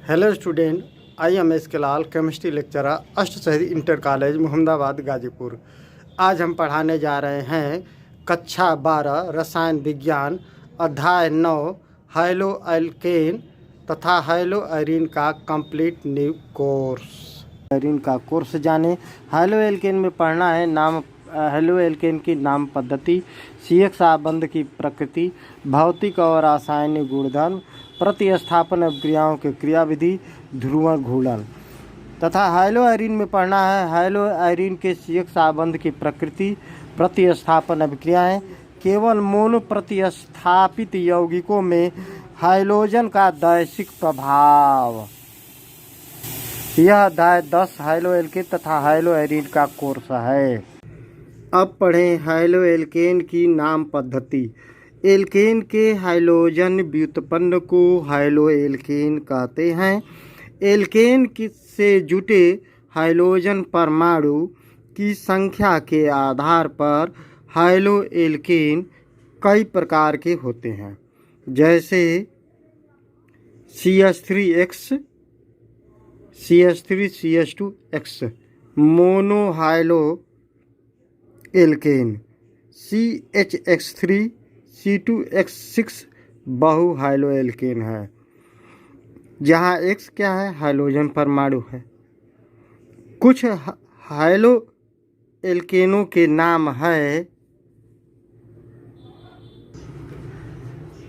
Hello student, I am S के लाल, chemistry lecturer, अष्ट शहीद इंटर कॉलेज मोहम्मदाबाद गाजीपुर। आज हम पढ़ाने जा रहे हैं कक्षा 12 रसायन विज्ञान अध्याय 9 हाइलो एल्केन तथा हाइलो एरीन का कंप्लीट न्यू कोर्स। एरीन का कोर्स जाने। हाइलो एल्केन में पढ़ना है नाम हाइलो एल्केन की नाम पद्धति, CX आबंध की प्रकृति, भौतिक और रासायनिक गुणधर्म, प्रतिस्थापन अभिक्रियाओं के क्रियाविधि, ध्रुवण घूर्णन तथा हाइलो एरीन में पढ़ना है हाइलो एरीन के CX आबंध की प्रकृति, प्रतिस्थापन अभिक्रियाएं। केवल मोनो प्रतिस्थापित यौगिकों में हाइलोजन का दैशिक प्रभाव। यह अध्याय 10 हाइलो एल्केन तथा हाइलो एरीन का कोर्स है। अब पढ़ें हाइलो एल्केन की नाम पद्धति। एल्केन के हाइलोजन व्युत्पन्न को हाइलो एल्केन कहते हैं। एल्केन से जुटे हाइलोजन परमाणु की संख्या के आधार पर हाइलो एल्केन कई प्रकार के होते हैं, जैसे CH3X, CH3 CH2X मोनोहाइलो alkene, CHX3 C2X6 बहुहाइलो alkene है, जहाँ X क्या है, हाइलोजन परमाणु है। कुछ हाइलो एल्केनों के नाम है,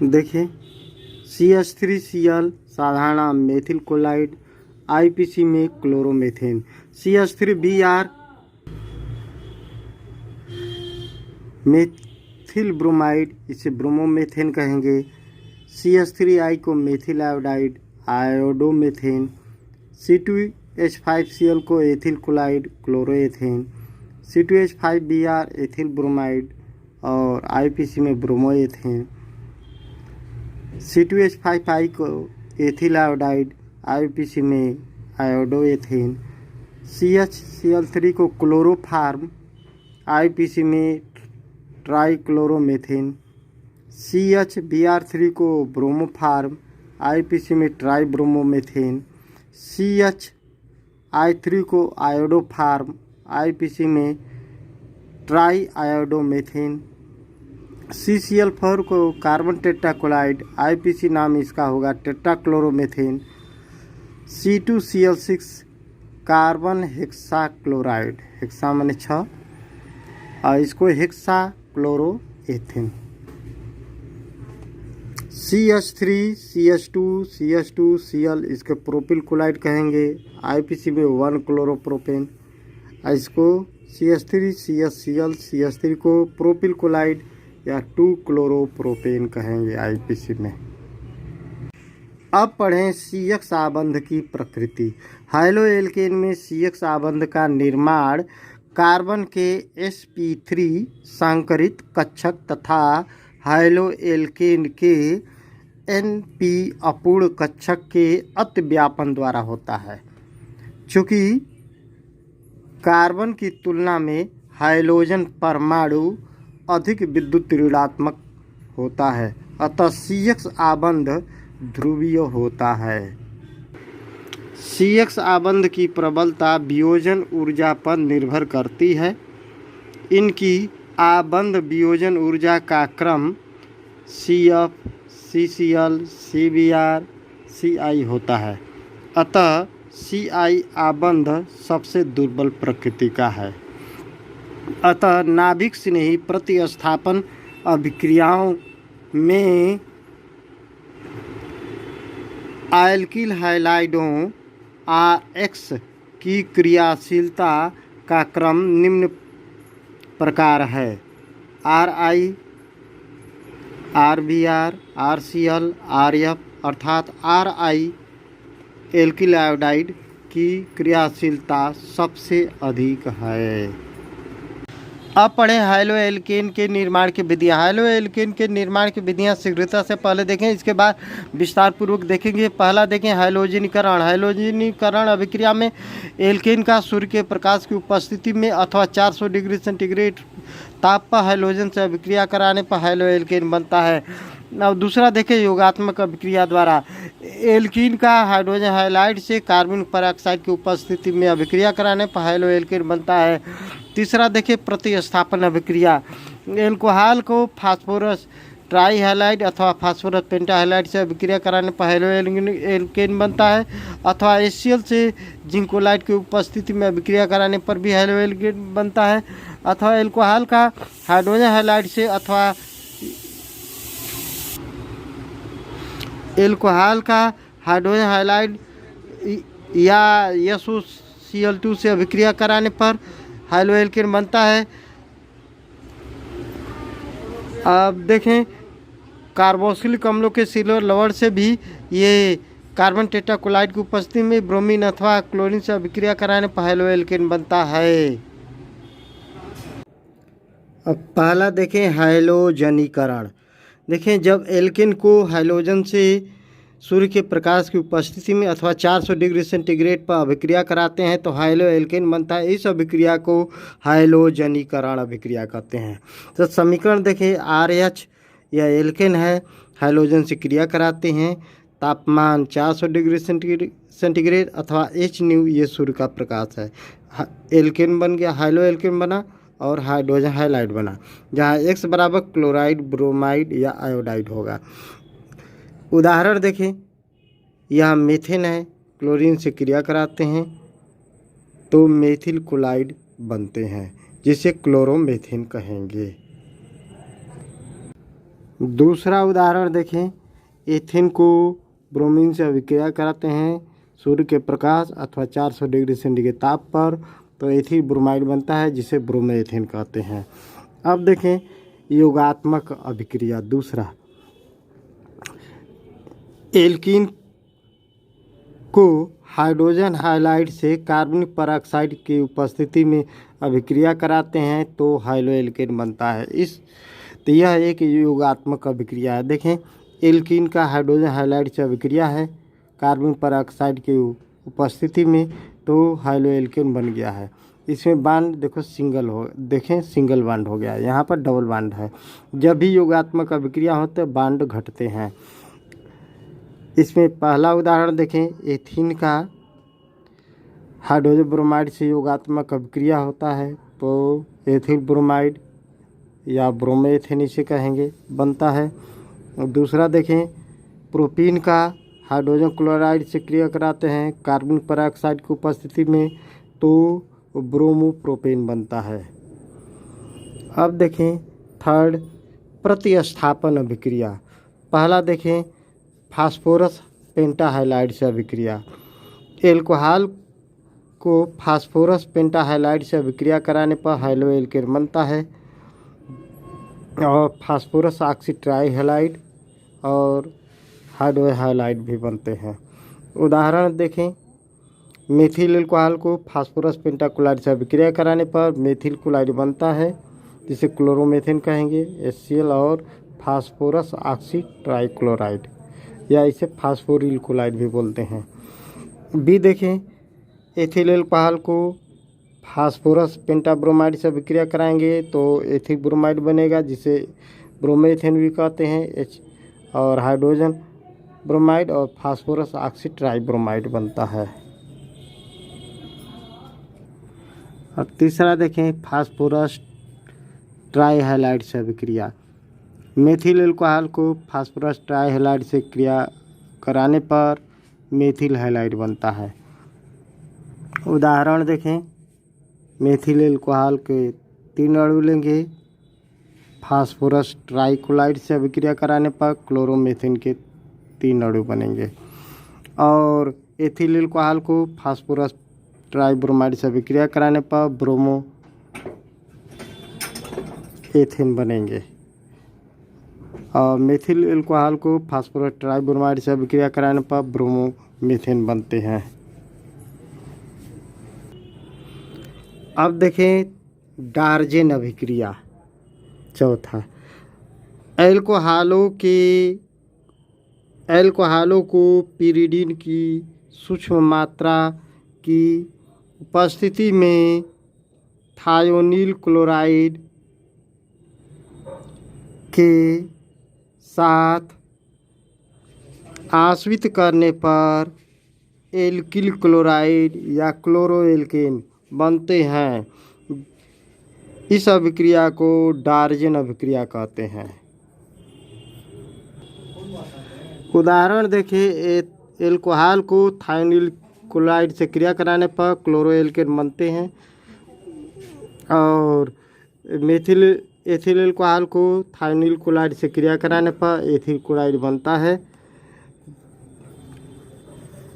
देखिए CH3Cl साधारण मेथिल क्लोराइड, IPC में क्लोरोमेथेन। CH3Br मेथिल ब्रोमाइड, इसे ब्रोमोमेथेन कहेंगे। CH3I को मेथिल आयोडाइड, आयोडोमेथेन। C2H5Cl को ethyl chloride, chloroethane. C2H5Br ethyl bromide और IPC में ब्रोमोएथेन। C2H5I को एथिल आयोडाइड, IPC में आयोडोएथेन। CHCl3 को क्लोरोफार्म, IPC में ट्राइक्लोरोमेथेन। CHBr3 को ब्रोमोफार्म, IPC में ट्राइब्रोमोमेथेन। CHI3 को आयोडोफार्म, IPC में ट्राई आयोडोमेथेन। CCl4 को कार्बन टेट्राक्लोराइड, IPC नाम इसका होगा टेट्राक्लोरोमेथेन। C2Cl6 कार्बन हेक्साक्लोराइड, हेक्सा माने 6 और इसको hexa chloroethane. CH3 CH2 CH2Cl इसके प्रोपिल क्लोराइड कहेंगे, IPC में 1 क्लोरोप्रोपेन। इसको CH3 CHCl CH3 को प्रोपिल क्लोराइड या 2 क्लोरोप्रोपेन कहेंगे IPC में। अब पढ़ें CX आबंध की प्रकृति। हाइलो एल्केन में CX आबंध का निर्माण कार्बन के sp3 संकरित कक्षक तथा हाइलो एल्केन के np अपूर्ण कक्षक के अतिव्यापन द्वारा होता है। चूँकि कार्बन की तुलना में हाइलोजन परमाणु अधिक विद्युत ऋणात्मक होता है, अतः CX आबंध ध्रुवीय होता है। CX आबंध की प्रबलता वियोजन ऊर्जा पर निर्भर करती है। इनकी आबंध वियोजन ऊर्जा का क्रम CF, CCl, CBr, CI होता है, अतः CI आबंध सबसे दुर्बल प्रकृति का है। अतः नाभिक स्नेही प्रतिस्थापन अभिक्रियाओं में एल्किल हैलाइडों RX की क्रियाशीलता का क्रम निम्न प्रकार है: RI, RBr, RCl, RF, अर्थात RI एल्किल आयोडाइड की क्रियाशीलता सबसे अधिक है। अब पढ़ें हाइलो एल्केन के निर्माण की विधियाँ। हाइलो एल्केन के निर्माण की विधियाँ शीघ्रता से पहले देखें, इसके बाद विस्तार पूर्वक देखेंगे। पहला देखें हाइलोजनीकरण। हाइलोजनीकरण अभिक्रिया में एल्केन का सूर्य के प्रकाश की उपस्थिति में अथवा 400 डिग्री सेंटीग्रेड ताप पर हाइलोजन से अभिक्रिया कराने पर हाइलो एल्केन बनता है। अब दूसरा देखें योगात्मक अभिक्रिया द्वारा एल्कीन का हाइड्रोजन हाइलाइड से कार्बन पेरोक्साइड की उपस्थिति में अभिक्रिया कराने पर हाइलो एल्कीन बनता है। तीसरा देखें प्रतिस्थापन अभिक्रिया, एल्कोहल को फास्फोरस ट्राई हैलाइड अथवा फास्फोरस पेंटाहाइलाइड से अभिक्रिया कराने पर हाइलो एल्केन बनता है, अथवा HCl से जिंकोलाइड की उपस्थिति में अभिक्रिया कराने पर भी हाइलो एल्केन बनता है, अथवा एल्कोहल का हाइड्रोजन हाइलाइड से अथवा एल्कोहल का हाइड्रोजन हाइलाइड या SOCl2 से अभिक्रिया कराने पर हाइलो एल्केन बनता है। अब देखें कार्बोक्सिलिक अम्लों के सिल्वर लवण से भी ये कार्बन टेट्राक्लोराइड की उपस्थिति में ब्रोमीन अथवा क्लोरीन से अभिक्रिया कराने पर हाइलो एल्केन बनता है। अब पहला देखें हाइलोजनीकरण। देखें जब एल्केन को हाइलोजन से सूर्य के प्रकाश की उपस्थिति में अथवा 400 डिग्री सेंटीग्रेड पर अभिक्रिया कराते हैं तो हाइलो एल्केन बनता है। इस अभिक्रिया को हाइलोजनीकरण अभिक्रिया कहते हैं। तो समीकरण देखें RH यह एल्केन है, हाइलोजन से क्रिया कराते हैं, तापमान 400 डिग्री सेंटीग्रेड अथवा H ये सूर्य का प्रकाश है। एल्केन बन गया, हाइलो एल्केन बना और हाइड्रोजन हाइलाइड बना, जहाँ X बराबर क्लोराइड, ब्रोमाइड या आयोडाइड होगा। उदाहरण देखें, यह मीथेन है, क्लोरीन से क्रिया कराते हैं तो मेथिल क्लोराइड बनते हैं, जिसे क्लोरोमीथेन कहेंगे। दूसरा उदाहरण देखें, एथेन को ब्रोमीन से अभिक्रिया कराते हैं सूर्य के प्रकाश अथवा 400 डिग्री सेंटीग्रेड ताप पर तो एथिल ब्रोमाइड बनता है, जिसे ब्रोमेथेन कहते हैं। अब देखें योगात्मक अभिक्रिया दूसरा, एल्कीन को हाइड्रोजन हाइलाइड से कार्बन पेरोक्साइड की उपस्थिति में अभिक्रिया कराते हैं तो हाइलो एल्केन बनता है। तो यह एक योगात्मक अभिक्रिया है। देखें एल्कीन का हाइड्रोजन हाइलाइड से अभिक्रिया है कार्बन पेरोक्साइड की उपस्थिति में तो हाइलो एल्केन बन गया है। इसमें बांड देखो सिंगल बांड हो गया है, यहाँ पर डबल बांड है। जब भी योगात्मक अभिक्रिया होते हैं बांड घटते हैं। इसमें पहला उदाहरण देखें, एथीन का हाइड्रोजन ब्रोमाइड से योगात्मक अभिक्रिया होता है तो एथिल ब्रोमाइड या ब्रोमेथेन इसे कहेंगे बनता है। दूसरा देखें, प्रोपीन का हाइड्रोजन क्लोराइड से क्रिया कराते हैं कार्बन पेरोक्साइड की उपस्थिति में तो ब्रोमोप्रोपेन बनता है। अब देखें थर्ड, प्रतिस्थापन अभिक्रिया। पहला देखें फास्फोरस पेंटाहाइलाइड से अभिक्रिया, एल्कोहल को फास्फोरस पेंटाहाइलाइड से अभिक्रिया कराने पर हाइलो एल्केन बनता है, और फास्फोरस ऑक्सीट्राइहाइलाइड और हाइड्रोजन हाइलाइड भी बनते हैं। उदाहरण देखें, मेथिल एल्कोहल को फास्फोरस पेंटाक्लोराइड से अभिक्रिया कराने पर मेथिल क्लोराइड बनता है, जिसे क्लोरोमीथेन कहेंगे, HCl और फास्फोरस ऑक्सीट्राइक्लोराइड या इसे फास्फोरिल क्लोराइड भी बोलते हैं। बी देखें, एथिल एल्कोहल को फास्फोरस पेंटाब्रोमाइड से अभिक्रिया कराएंगे तो एथिल ब्रोमाइड बनेगा, जिसे ब्रोमेथेन भी कहते हैं, और हाइड्रोजन ब्रोमाइड और फास्फोरस ऑक्सीट्राइब्रोमाइड बनता है। और तीसरा देखें फास्फोरस ट्राइहाइलाइड से अभिक्रिया, मेथिल एल्कोहल को फास्फोरस ट्राइहाइलाइड से क्रिया कराने पर मेथिल हाइलाइड बनता है। उदाहरण देखें, मेथिल एल्कोहल के 3 अणु लेंगे, फास्फोरस ट्राइक्लोराइड से अभिक्रिया कराने पर क्लोरोमीथेन के 3 अणु बनेंगे, और एथिल एल्कोहल को फास्फोरस ट्राइब्रोमाइड से अभिक्रिया कराने पर ब्रोमो एथेन बनेंगे, और मेथिल एल्कोहल को फास्फोरस ट्राइब्रोमाइड से अभिक्रिया कराने पर ब्रोमो मीथेन बनते हैं। अब देखें डार्जेन अभिक्रिया चौथा, एल्कोहलों को पिरिडीन की सूक्ष्म मात्रा की उपस्थिति में थायोनील क्लोराइड के साथ आश्रित करने पर एल्किल क्लोराइड या क्लोरोएल्केन बनते हैं। इस अभिक्रिया को डार्जन अभिक्रिया कहते हैं। उदाहरण देखिए, एल्कोहल को थाइनिल क्लोराइड से क्रिया कराने पर क्लोरोएल्केन बनते हैं और एथिल एल्कोहल को थाइनिल क्लोराइड से क्रिया कराने पर एथिल क्लोराइड बनता है।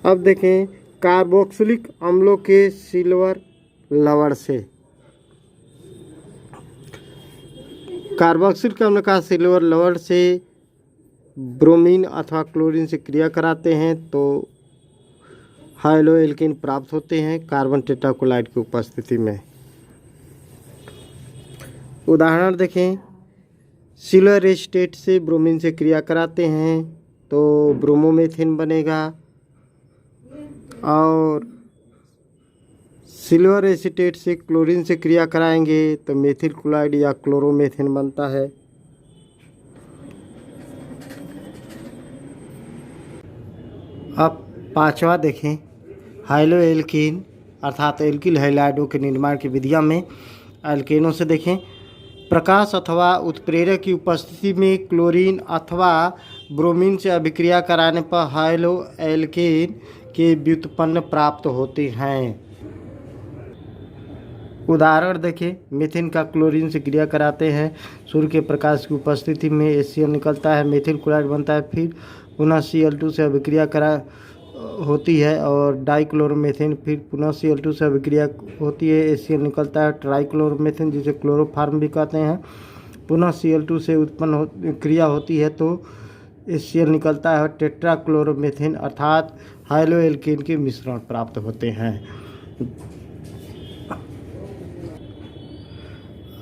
अब देखें कार्बोक्सिलिक अम्लों के सिल्वर लवण से, कार्बोक्सिलिक अम्ल का सिल्वर लवण से ब्रोमीन अथवा क्लोरीन से क्रिया कराते हैं तो हाइलोएल्केन प्राप्त होते हैं कार्बन टेट्राक्लोराइड की उपस्थिति में। उदाहरण देखें, सिल्वर एसीटेट से ब्रोमीन से क्रिया कराते हैं तो ब्रोमोमेथेन बनेगा और सिल्वर एसीटेट से क्लोरीन से क्रिया कराएंगे तो मेथिल क्लोराइड या क्लोरोमेथेन बनता है। अब पांचवा देखें, हाइलोएल्केन अर्थात एल्किल हैलाइडों के निर्माण की विधियां में एल्केनों से देखें, प्रकाश अथवा उत्प्रेरक की उपस्थिति में क्लोरीन अथवा ब्रोमीन से अभिक्रिया कराने पर हाइलोएल्केन के व्युत्पन्न प्राप्त होते हैं। उदाहरण देखें, मीथेन का क्लोरीन से क्रिया कराते हैं, सूर्य के प्रकाश की उपस्थिति में HCl निकलता है, मेथिल क्लोराइड बनता है, फिर पुनः Cl2 से अभिक्रिया होती है और डाइक्लोरोमेथेन, फिर पुनः Cl2 से अभिक्रिया होती है, HCl निकलता है, ट्राइक्लोरोमेथेन जिसे क्लोरोफार्म भी कहते हैं, पुनः Cl2 से उत्पन्न क्रिया होती है तो HCl निकलता है, टेट्राक्लोरोमेथेन अर्थात हाइलोएल्केन के मिश्रण प्राप्त होते हैं।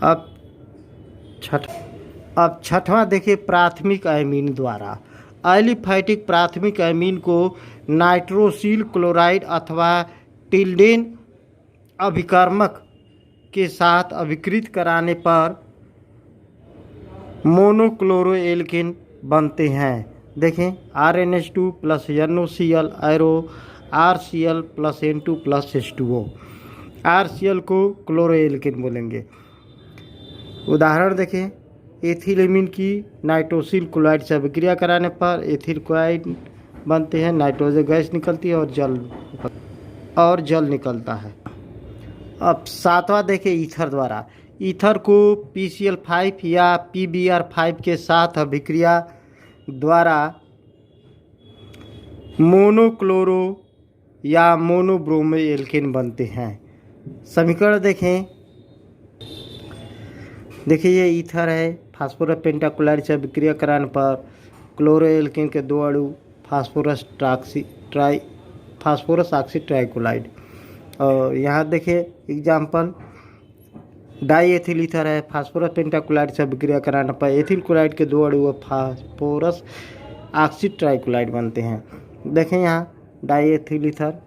अब छठवां देखिए, प्राथमिक एमीन द्वारा एलिफैटिक प्राथमिक एमीन को नाइट्रोसिल क्लोराइड अथवा टिल्डेन अभिकर्मक के साथ अभिकृत कराने पर मोनोक्लोरोएल्केन बनते हैं। देखें, RnH2 plus NOCl arrow RCl plus N2 plus H2O, RCl को क्लोरोएल्केन बोलेंगे। उदाहरण देखें, एथिलेमिन की नाइट्रोसिल क्लोराइड से अभिक्रिया कराने पर एथिल क्लोराइड बनते हैं, नाइट्रोजन गैस निकलती है और जल निकलता है। अब सातवां देखें, ईथर द्वारा, ईथर को PCl5 या PBr5 के साथ अभिक्रिया द्वारा मोनोक्लोरो या मोनोब्रोमोएल्केन बनते हैं। समीकरण देखें, देखिए ये ईथर है, फास्फोरस पेंटाक्लोराइड से अभिक्रिया कराने पर क्लोरोएल्केन के दो अणु फास्फोरस ऑक्सी ट्राइक्लोराइड। और यहाँ देखिए एग्जाम्पल, डाईएथिल ईथर है, फास्फोरस पेंटाक्लोराइड से अभिक्रिया कराने पर एथिल क्लोराइड के दो अणु फास्फोरस ऑक्सी ट्राइक्लोराइड बनते हैं। देखें यहाँ डाईएथिल ईथर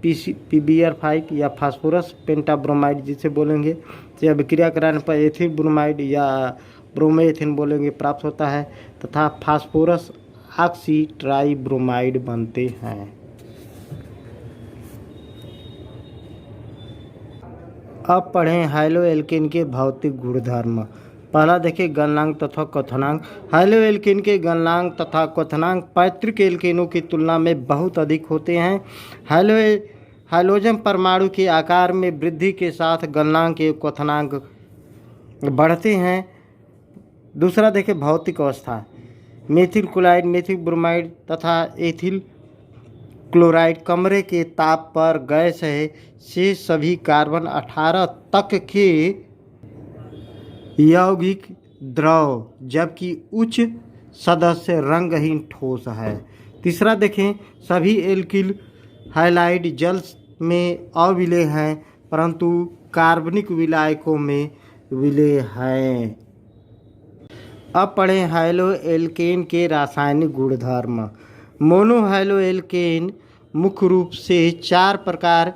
PBr5 या फास्फोरस पेंटाब्रोमाइड जिसे बोलेंगे से अभिक्रिया कराने पर एथिल ब्रोमाइड या ब्रोमोएथेन बोलेंगे प्राप्त होता है तथा फास्फोरस ऑक्सी ट्राइब्रोमाइड बनते हैं। अब पढ़ें हाइलोएल्केन के भौतिक गुणधर्म। पहला देखिए, गलनांक तथा क्वथनांक। हाइलोएल्केन के गलनांक तथा क्वथनांक पैतृक एल्केनों की तुलना में बहुत अधिक होते हैं। हाइलोजन परमाणु के आकार में वृद्धि के साथ गलनांक के क्वथनांक बढ़ते हैं। दूसरा देखिए, भौतिक अवस्था। मेथिल क्लोराइड, मेथिल ब्रोमाइड तथा एथिल क्लोराइड कमरे के ताप पर गैस है से सभी कार्बन 18 तक के यौगिक द्रव, जबकि उच्च सदस्य रंगहीन ठोस है। तीसरा देखें, सभी एल्किल हैलाइड जल में अविलेय हैं परंतु कार्बनिक विलायकों में विलेय हैं। अब पढ़ें हाइलोएल्केन के रासायनिक गुणधर्म। मोनोहाइलोएल्केन मुख्य रूप से 4 प्रकार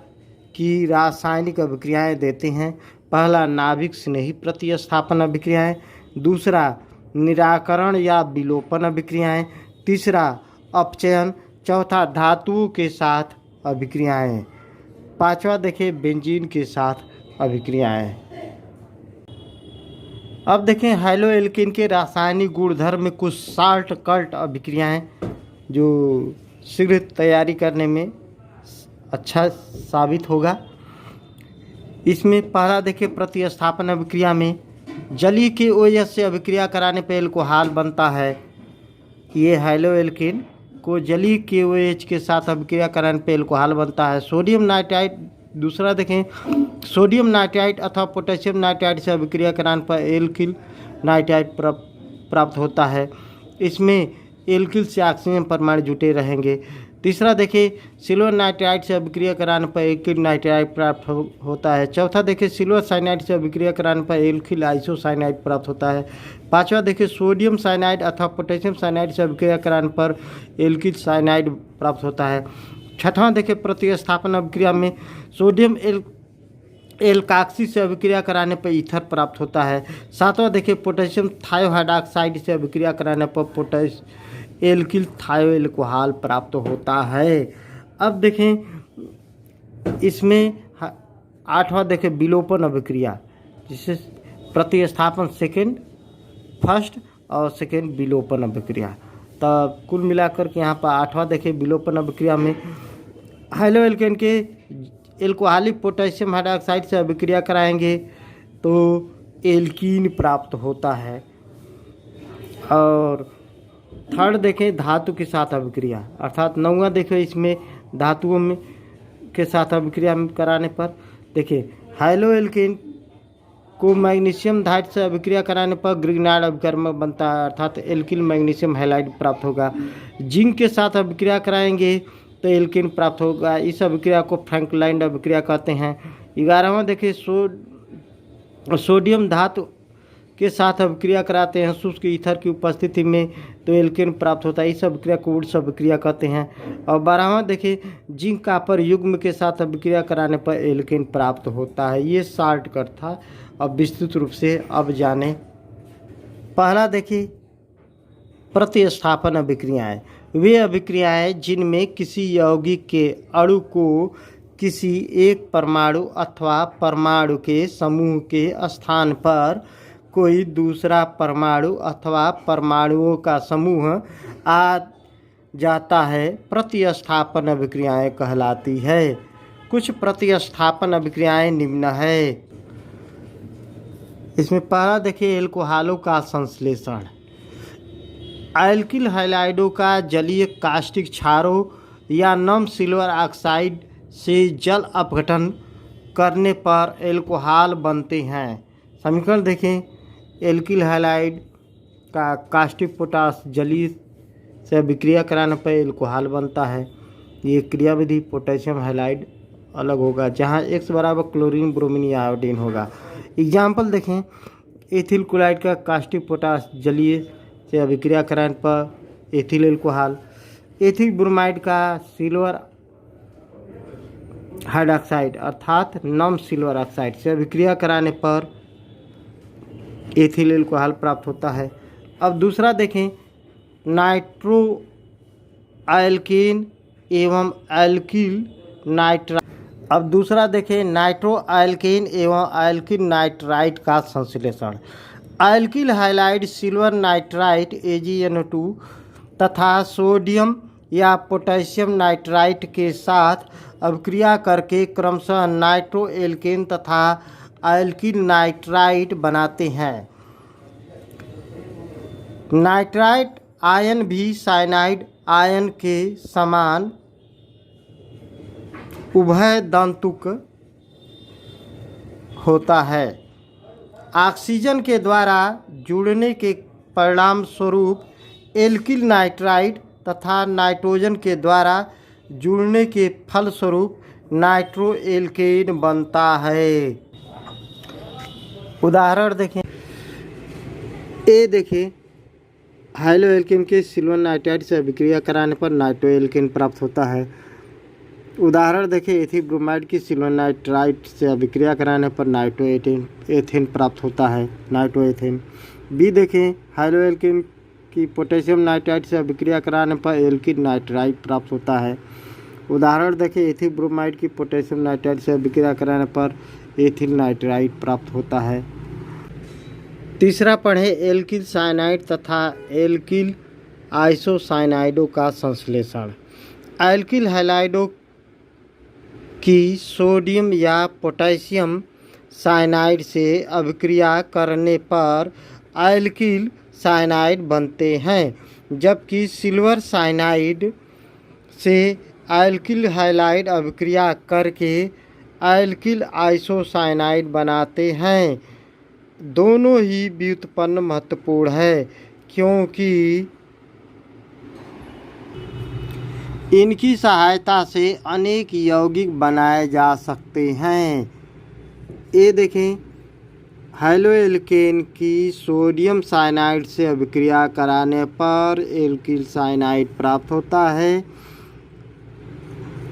की रासायनिक अभिक्रियाएं देते हैं। पहला, नाभिक स्नेही प्रतिस्थापन अभिक्रियाएं। दूसरा, निराकरण या विलोपन अभिक्रियाएं। तीसरा अपचयन। चौथा धातुओं के साथ अभिक्रियाएं। पांचवा देखिए बेंजीन के साथ अभिक्रियाएं। अब देखें हैलो एल्केन के रासायनिक गुणधर्म में कुछ साल्ट कल्ट अभिक्रियाएं जो शीघ्र तैयारी करने में अच्छा साबित होगा। इसमें पहला देखिए प्रतिस्थापन अभिक्रिया में जलीय के OH से अभिक्रिया कराने पर एल्कोहल बनता है। ये हैलो एल्केन को जलीय के OH के साथ अभिक्रिया कराने पर एल्कोहल बनता है। Sodium nitrite. दूसरा देखें सोडियम नाइट्राइट अथवा पोटेशियम नाइट्राइट से अभिक्रिया कराने पर एल्किल नाइट्राइट प्राप्त होता है। इसमें एल्किल से ऑक्सीजन परमाणु जुटे रहेंगे। तीसरा देखिए सिल्वर नाइट्राइट से अभिक्रिया कराने पर एल्किल नाइट्राइट प्राप्त होता है। चौथा देखिए सिल्वर साइनाइड से अभिक्रिया कराने पर एल्किल आइसोसाइनाइड प्राप्त होता है। पांचवा देखिए सोडियम साइनाइड अथवा पोटेशियम साइनाइड से अभिक्रिया कराने पर एल्किल साइनाइड प्राप्त होता है। छठवां देखिए प्रतिस्थापन अभिक्रिया में सोडियम एल्काक्सी से अभिक्रिया कराने पर ईथर प्राप्त होता है। सातवां देखिए पोटेशियम थायोहाइड्रॉक्साइड से अभिक्रिया कराने पर एल्किल थायो एल्कोहल प्राप्त होता है। अब देखें इसमें आठवां देखें विलोपन अभिक्रिया, जिसे प्रतिस्थापन सेकेंड, फर्स्ट और सेकेंड विलोपन अभिक्रिया। तब कुल मिलाकर के यहाँ पर आठवां देखें विलोपन अभिक्रिया में हैलो एल्केन के एल्कोहलिक पोटेशियम हाइड्रॉक्साइड से अभिक्रिया कराएंगे तो एल्कीन प्राप्त होता है। और थर्ड देखें धातु के साथ अभिक्रिया, अर्थात नौवां देखें इसमें धातुओं में के साथ अभिक्रिया कराने पर देखिए हैलो एल्केन को मैग्नीशियम धातु से अभिक्रिया कराने पर ग्रिग्नाइड अभिकर्मक बनता है, अर्थात एल्किल मैग्नीशियम हैलाइड प्राप्त होगा। जिंक के साथ अभिक्रिया कराएंगे तो एल्किन प्राप्त होगा। इस अभिक्रिया को फ्रैंकलाइन अभिक्रिया कहते हैं। 11वां देखिए सोडियम धातु के साथ अभिक्रिया कराते हैं शुष्क ईथर की उपस्थिति में तो एल्केन प्राप्त होता है। इस अभिक्रिया को वुड्स अभिक्रिया कहते हैं। और 12वां देखिए जिंक कॉपर युग्म के साथ अभिक्रिया कराने पर एल्केन प्राप्त होता है। ये शॉर्टकट था। अब विस्तृत रूप से अब जाने। पहला देखिए प्रतिस्थापन अभिक्रियाएं। वे अभिक्रियाएं जिनमें किसी यौगिक के अणु को किसी एक परमाणु अथवा परमाणु के समूह के स्थान पर कोई दूसरा परमाणु अथवा परमाणुओं का समूह आ जाता है, प्रतिस्थापन अभिक्रियाएं कहलाती है। कुछ प्रतिस्थापन अभिक्रियाएं निम्न है। इसमें पहला देखिए एल्कोहलों का संश्लेषण। एल्किल हैलाइडों का जलीय कास्टिक क्षारों या नम सिल्वर ऑक्साइड से जल अपघटन करने पर एल्कोहल बनते हैं। समीकरण देखें एल्किल हैलाइड का कास्टिक पोटास जलीय से अभिक्रिया कराने पर एल्कोहल बनता है। ये क्रियाविधि पोटेशियम हैलाइड अलग होगा, जहाँ X बराबर क्लोरीन ब्रोमीन या आयोडीन होगा। एग्जाम्पल देखें एथिल क्लोराइड का कास्टिक पोटास जलीय से अभिक्रिया कराने पर एथिल एल्कोहल। एथिल ब्रोमाइड का सिल्वर हाइड्रॉक्साइड अर्थात नम सिल्वर ऑक्साइड से अभिक्रिया कराने पर एथिल एल्कोहल प्राप्त होता है। अब दूसरा देखें नाइट्रो एल्केन एवं एल्किल नाइट्राइट। अब दूसरा देखें नाइट्रो एल्केन एवं एल्किल नाइट्राइट का संश्लेषण। Alkyl halide silver nitrite AgNO2 तथा सोडियम या पोटेशियम नाइट्राइट के साथ अभिक्रिया करके क्रमशः नाइट्रो एल्केन तथा एल्किल नाइट्राइट बनाते हैं। नाइट्राइट आयन भी साइनाइड आयन के समान उभय दंतुक होता है। ऑक्सीजन के द्वारा जुड़ने के परिणाम स्वरूप एल्किल नाइट्राइट तथा नाइट्रोजन के द्वारा जुड़ने के फलस्वरूप नाइट्रो एल्केन बनता है। उदाहरण देखें ए देखें हैलो एल्केन के सिल्वर नाइट्राइट से अभिक्रिया कराने पर नाइट्रो एल्केन प्राप्त होता है। उदाहरण देखें एथिल ब्रोमाइड की सिल्वर नाइट्राइट से अभिक्रिया कराने पर नाइट्रो एथेन प्राप्त होता है, नाइट्रो एथेन। बी देखें, हाइड्रोएल्केन की पोटेशियम नाइट्राइड से अभिक्रिया कराने पर एल्किल नाइट्राइड प्राप्त होता है। उदाहरण देखें, एथिल ब्रोमाइड की पोटेशियम नाइट्राइड से अभिक्रिया कराने पर एथिल नाइट्राइड प्राप्त होता है। तीसरा पढ़े, एल्किल साइनाइड तथा एल्किल आइसोसाइनाइडों का संश्लेषण। एल्किल हैलाइडों की सोडियम या पोटेशियम साइनाइड से अभिक्रिया करने पर एल्किल साइनाइड बनते हैं, जबकि सिल्वर साइनाइड से एल्किल हैलाइड अभिक्रिया करके एल्किल आइसोसाइनाइड बनाते हैं। दोनों ही व्युत्पन्न महत्वपूर्ण है, क्योंकि इनकी सहायता से अनेक यौगिक बनाए जा सकते हैं। ये देखें, हाइड्रोएल्केन की सोडियम साइनाइड से अभिक्रिया कराने पर एल्किल साइनाइड प्राप्त होता है।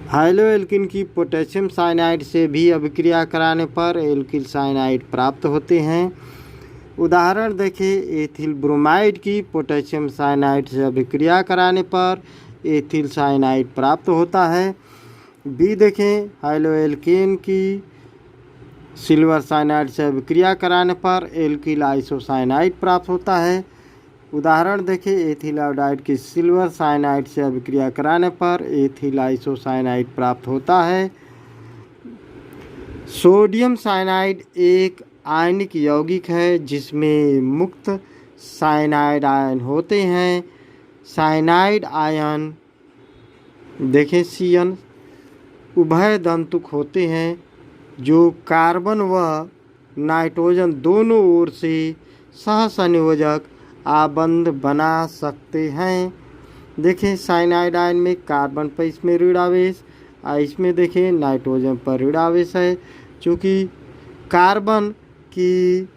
हाइड्रोएल्केन की पोटेशियम साइनाइड से भी अभिक्रिया कराने पर एल्किल साइनाइड प्राप्त होते हैं। उदाहरण देखें, एथिल ब्रोमाइड की पोटेशियम साइनाइड से अभिक्रिया कराने पर एथिल साइनाइड प्राप्त होता है। बी देखें, हाइड्रोएल्केन की सिल्वर साइनाइड से अभिक्रिया कराने पर एल्किल आइसोसाइनाइड प्राप्त होता है। उदाहरण देखें, एथिल आयोडाइड की सिल्वर साइनाइड से अभिक्रिया कराने पर एथिल आइसोसाइनाइड प्राप्त होता है। सोडियम साइनाइड एक आयनिक यौगिक है जिसमें मुक्त साइनाइड आयन होते हैं। साइनाइड आयन देखें Cn उभय दंतुक होते हैं, जो कार्बन व नाइट्रोजन दोनों ओर से सहसंयोजक आबंध बना सकते हैं। देखें, साइनाइड आयन में कार्बन पर इसमें ऋण आवेश, इसमें देखें नाइट्रोजन पर ऋण आवेश है। चूँकि कार्बन की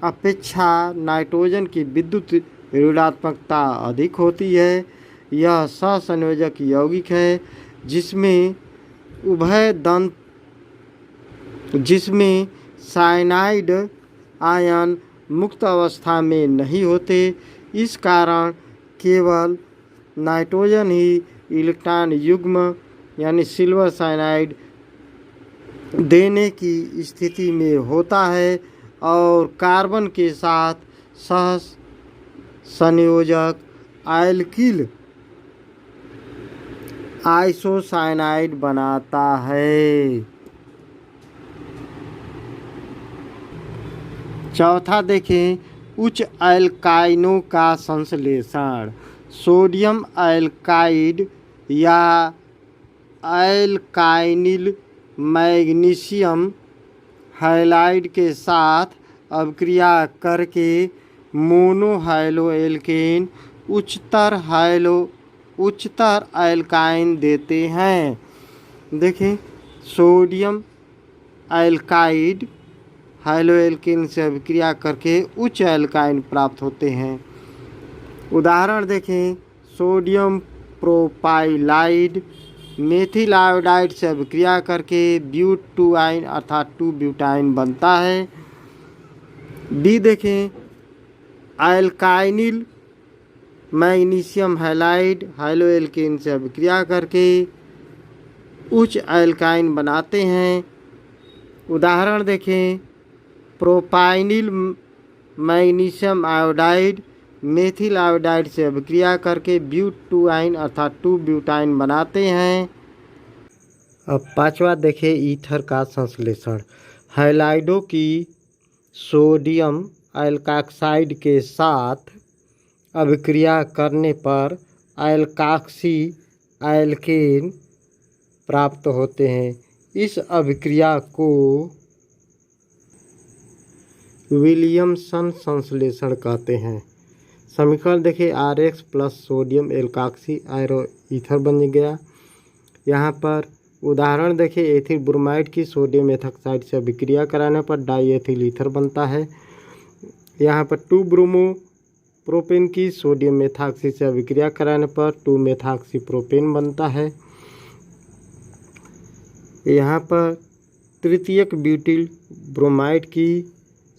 अपेक्षा नाइट्रोजन की विद्युत ऋणात्मकता अधिक होती है। यह सहसंयोजक यौगिक है जिसमें साइनाइड आयन मुक्त अवस्था में नहीं होते। इस कारण केवल नाइट्रोजन ही इलेक्ट्रॉन युग्म यानी सिल्वर साइनाइड देने की स्थिति में होता है और कार्बन के साथ सह संयोजक एल्किल आइसोसाइनाइड बनाता है। चौथा देखें, उच्च एल्काइनों का संश्लेषण। सोडियम एल्काइड या एल्काइनिल मैग्नीशियम हैलाइड के साथ अभिक्रिया करके मोनोहाइड्रोएल्केन उच्चतर एल्काइन देते हैं। देखें, सोडियम एल्काइड हाइड्रोएल्केन से अभिक्रिया करके उच्च एल्काइन प्राप्त होते हैं। उदाहरण देखें, सोडियम प्रोपाइलाइड मेथिल आयोडाइड से अभिक्रिया करके ब्यूट-2-आइन अर्थात 2-ब्यूटाइन बनता है। बी देखें, एल्काइनिल मैग्नीशियम हैलाइड हाइड्रोएल्केन से अभिक्रिया करके उच्च एल्काइन बनाते हैं। उदाहरण देखें, प्रोपाइनिल मैग्नीशियम आयोडाइड मेथिल आयोडाइड से अभिक्रिया करके ब्यूट-2-आइन अर्थात 2-ब्यूटाइन बनाते हैं। अब पांचवा देखें, ईथर का संश्लेषण। हैलाइडों की सोडियम एल्काक्साइड के साथ अभिक्रिया करने पर एल्काक्सी एल्केन प्राप्त होते हैं। इस अभिक्रिया को विलियमसन संश्लेषण कहते हैं। समीकरण देखिए, RX प्लस सोडियम एल्काक्सी आयरो ईथर बन गया। यहाँ पर उदाहरण देखिए, एथिल ब्रोमाइड की सोडियम एथॉक्साइड से अभिक्रिया कराने पर डाई एथिल ईथर बनता है। यहाँ पर 2-ब्रोमो प्रोपेन की सोडियम मेथॉक्सी से अभिक्रिया कराने पर 2-मेथॉक्सी प्रोपेन बनता है। यहाँ पर तृतीयक ब्यूटिल ब्रोमाइड की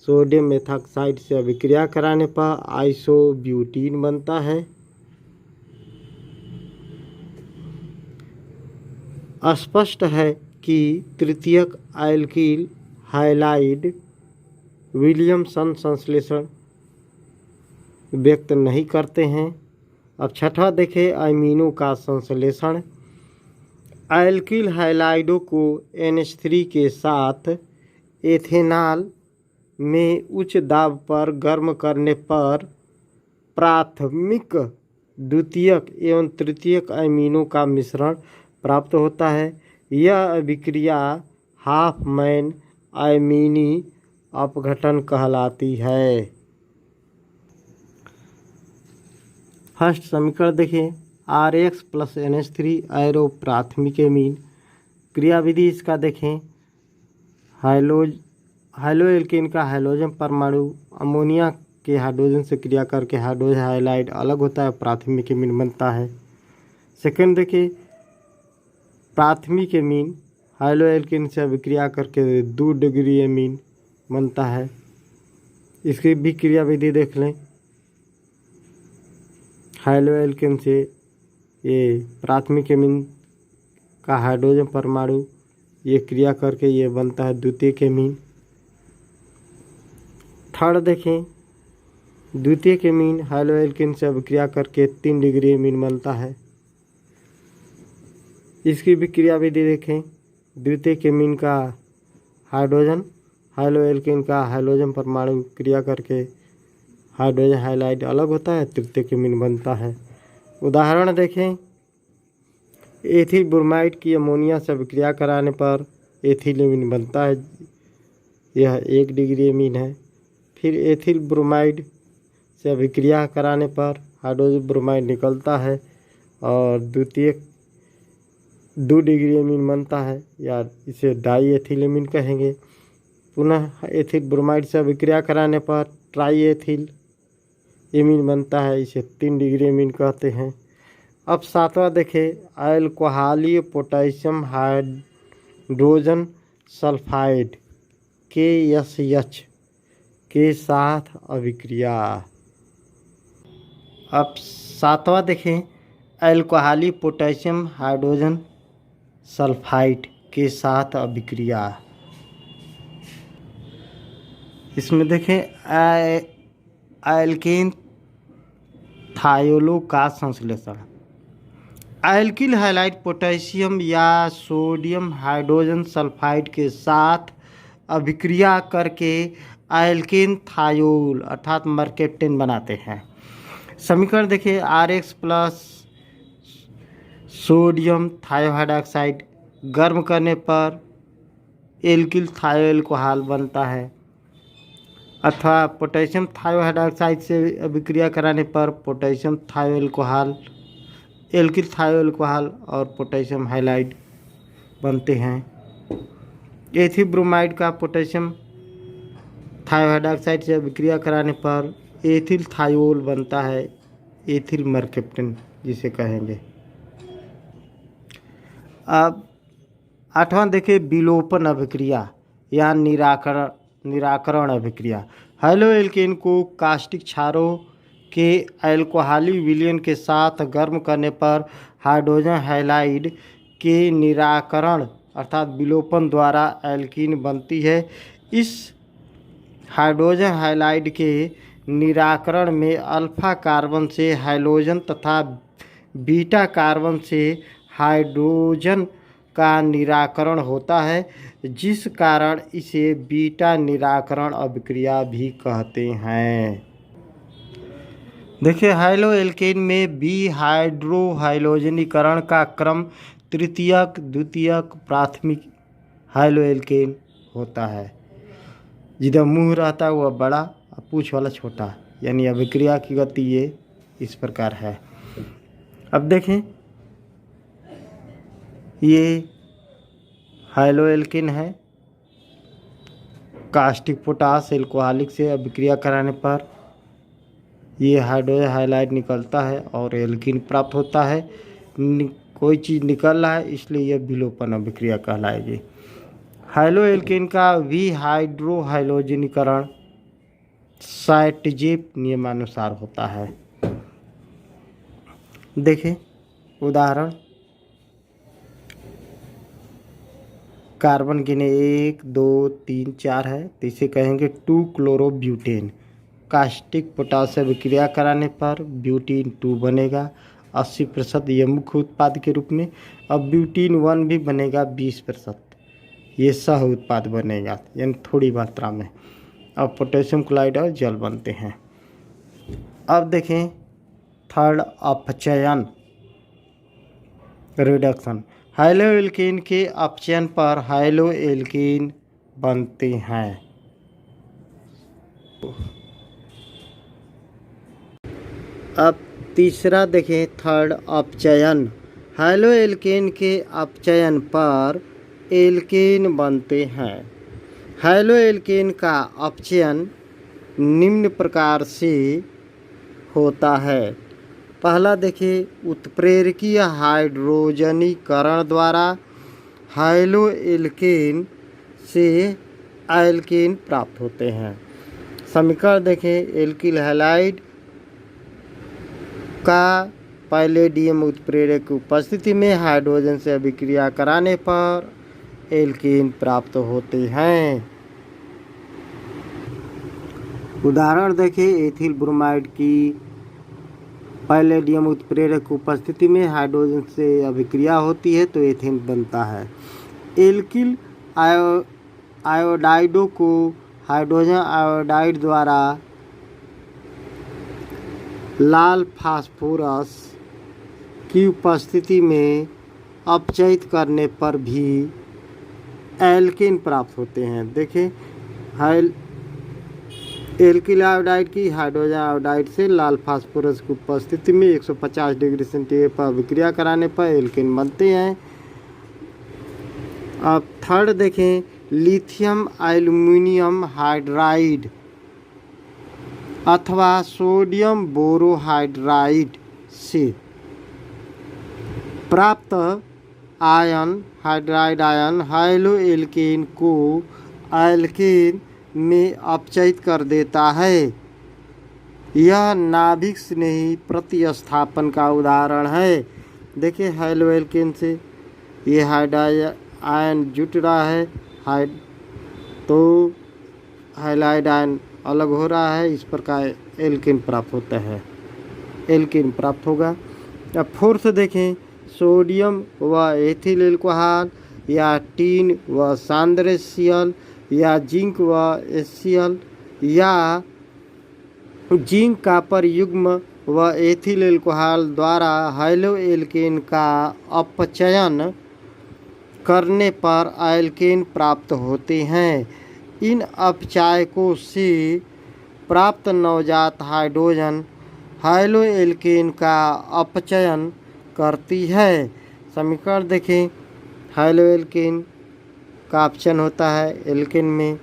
सोडियम मेथॉक्साइड से अभिक्रिया कराने पर आइसोब्यूटीन बनता है। स्पष्ट है कि तृतीयक एल्किल हैलाइड विलियमसन संश्लेषण व्यक्त नहीं करते हैं। अब छठा देखें, अमीनो का संश्लेषण। एल्किल हैलाइडों को NH3 के साथ एथेनॉल में उच्च दाब पर गर्म करने पर प्राथमिक, द्वितीयक एवं तृतीयक अमीनो का मिश्रण प्राप्त होता है। यह अभिक्रिया हाफमैन अमीनी अपघटन कहलाती है। फर्स्ट समीकरण देखें, RH + NH3 एरो प्राथमिक एमीन। क्रियाविधि इसका देखें, हाइलोएल्केन का हाइड्रोजन परमाणु अमोनिया के हाइड्रोजन से क्रिया करके हाइड्रोजन हाइलाइड अलग होता है, प्राथमिक एमीन बनता है। सेकंड देखिए, प्राथमिक एमीन हाइलोएल्केन से अभिक्रिया करके 2 डिग्री एमीन बनता है। इसकी भी क्रियाविधि देख लें। हाइलोएल्केन से ये प्राथमिक एमीन का हाइड्रोजन परमाणु ये क्रिया करके ये बनता है द्वितीयक एमीन। थर्ड देखें, द्वितीयक एमीन हाइलोएल्केन से अभिक्रिया करके 3 डिग्री एमीन बनता है। इसकी भी क्रियाविधि देखें। द्वितीयक एमीन का हाइड्रोजन हाइलोएल्केन का हाइड्रोजन परमाणु क्रिया करके हाइड्रोजन हाइलाइड अलग होता है, तृतीयक एमीन बनता है। उदाहरण देखें, एथिल ब्रोमाइड की अमोनिया से अभिक्रिया कराने पर एथिल एमीन बनता है, यह 1 डिग्री एमीन है। फिर एथिल ब्रोमाइड से अभिक्रिया कराने पर हाइड्रोजन ब्रोमाइड निकलता है और द्वितीयक 2 डिग्री एमीन बनता है, या इसे डाई एथिल एमीन कहेंगे। पुनः एथिल ब्रोमाइड से अभिक्रिया कराने पर ट्राई एथिल एमीन बनता है, इसे 3 डिग्री एमीन कहते हैं। अब सातवां देखें, अल्कोहलीय पोटेशियम हाइड्रोजन सल्फाइड KSH के साथ अभिक्रिया। अब सातवां देखें, अल्कोहलीय पोटेशियम हाइड्रोजन सल्फाइड के साथ अभिक्रिया। इसमें देखें, एल्केन थायोलो का संश्लेषण। एल्किल हैलाइड पोटेशियम या सोडियम हाइड्रोजन सल्फाइड के साथ अभिक्रिया करके एल्केन थायोल अर्थात मर्केप्टेन बनाते हैं। समीकरण देखिए, RH + सोडियम थायोहाइड्रॉक्साइड गर्म करने पर एल्किल थायोएल्कोहॉल बनता है, अथवा पोटेशियम थायोहाइड्रॉक्साइड से अभिक्रिया कराने पर पोटेशियम थायोएल्कोहॉल, एल्किल थायोएल्कोहॉल और पोटेशियम हाइलाइड बनते हैं। एथिल ब्रोमाइड का पोटेशियम थायोहाइड्रॉक्साइड से अभिक्रिया कराने पर एथिल थायोल बनता है, एथिल मर्केप्टेन जिसे कहेंगे। अब आठवां देखें, विलोपन अभिक्रिया या निराकरण अभिक्रिया। हाइलोएल्केन को कास्टिक क्षारों के अल्कोहलीय विलयन के साथ गर्म करने पर हाइड्रोजन हाइलाइड के निराकरण अर्थात विलोपन द्वारा एल्कीन बनती है। इस हाइड्रोजन हाइलाइड के निराकरण में अल्फा कार्बन से हाइड्रोजन तथा बीटा कार्बन से हाइड्रोजन का निराकरण होता है, जिस कारण इसे बीटा निराकरण अभिक्रिया भी कहते हैं। देखिए, हाइलोएल्केन में हाइड्रोहाइलोजनीकरण का क्रम तृतीयक, द्वितीयक, प्राथमिक हाइलोएल्केन होता है। जिधर मुंह रहता है वह बड़ा, पूंछ वाला छोटा, यानी अभिक्रिया की गति ये इस प्रकार है। अब देखें, ये हाइलोएल्केन है, कास्टिक पोटास एल्कोहलिक से अभिक्रिया कराने पर ये हाइड्रोजन हाइलाइड निकलता है और एल्कीन प्राप्त होता है। कोई चीज़ निकल रहा है इसलिए यह विलोपन अभिक्रिया कहलाएगी। हाइलोएल्केन का हाइड्रोहाइलोजनीकरण साइटजेप नियमानुसार होता है। देखें उदाहरण, कार्बन गिने 1 2 3 4 है तो इसे कहेंगे 2 क्लोरोब्यूटेन। कास्टिक पोटाश से अभिक्रिया कराने पर ब्यूटीन 2 बनेगा 80%, ये मुख्य उत्पाद के रूप में। अब ब्यूटीन 1 भी बनेगा 20%, ये सह उत्पाद बनेगा यानी थोड़ी मात्रा में। अब पोटेशियम क्लोराइड और जल बनते हैं। अब देखें थर्ड, अपचयन रिडक्शन। हाइलोएल्केन के अपचयन पर हाइलोएल्केन बनते हैं। अब तीसरा देखें थर्ड, अपचयन। हाइलोएल्केन के अपचयन पर एल्केन बनते हैं। हाइलोएल्केन का अपचयन निम्न प्रकार से होता है। पहला देखिए, उत्प्रेरकीय हाइड्रोजनीकरण द्वारा हाइलोएल्केन से एल्केन प्राप्त होते हैं। समीकरण देखें, एल्किल हैलाइड का पैलेडियम उत्प्रेरक की उपस्थिति में हाइड्रोजन से अभिक्रिया कराने पर एल्केन प्राप्त होते हैं। उदाहरण देखें, एथिल ब्रोमाइड की पैलेडियम उत्प्रेरक की उपस्थिति में हाइड्रोजन से अभिक्रिया होती है तो एथेन बनता है। एल्किल आयोडाइडों को हाइड्रोजन आयोडाइड द्वारा लाल फास्फोरस की उपस्थिति में अपचयित करने पर भी एल्केन प्राप्त होते हैं। देखें, एल्किल आयोडाइड की हाइड्रोजन आयोडाइड से लाल फास्फोरस की उपस्थिति में 150 डिग्री सेंटीग्रेड पर अभिक्रिया कराने पर एल्केन बनते हैं। अब थर्ड देखें, लिथियम एल्युमिनियम हाइड्राइड अथवा सोडियम बोरोहाइड्राइड से प्राप्त आयन हाइड्राइड आयन हाइलोएल्केन को एल्केन में अपचयित कर देता है। यह नाभिक स्नेही प्रतिस्थापन का उदाहरण है। देखिए, हाइलोएल्केन से ये हाइड्राइड आयन जुट रहा है, तो हाइलाइड आयन अलग हो रहा है, इस प्रकार एल्केन प्राप्त होता है, एल्केन प्राप्त होगा। अब फोर्थ देखें, सोडियम व एथिल एल्कोहल या टीन व सांद्रेसियल या जिंक व एसियल या जिंक कॉपर युग्म व एथिल एल्कोहल द्वारा हाइलोएल्केन का अपचयन करने पर एल्केन प्राप्त होते हैं। इन अपचायकों से प्राप्त नवजात हाइड्रोजन हाइलोएल्केन का अपचयन करती है। समीकरण देखें, हाइलोएल्केन का अपचयन होता है एल्केन में।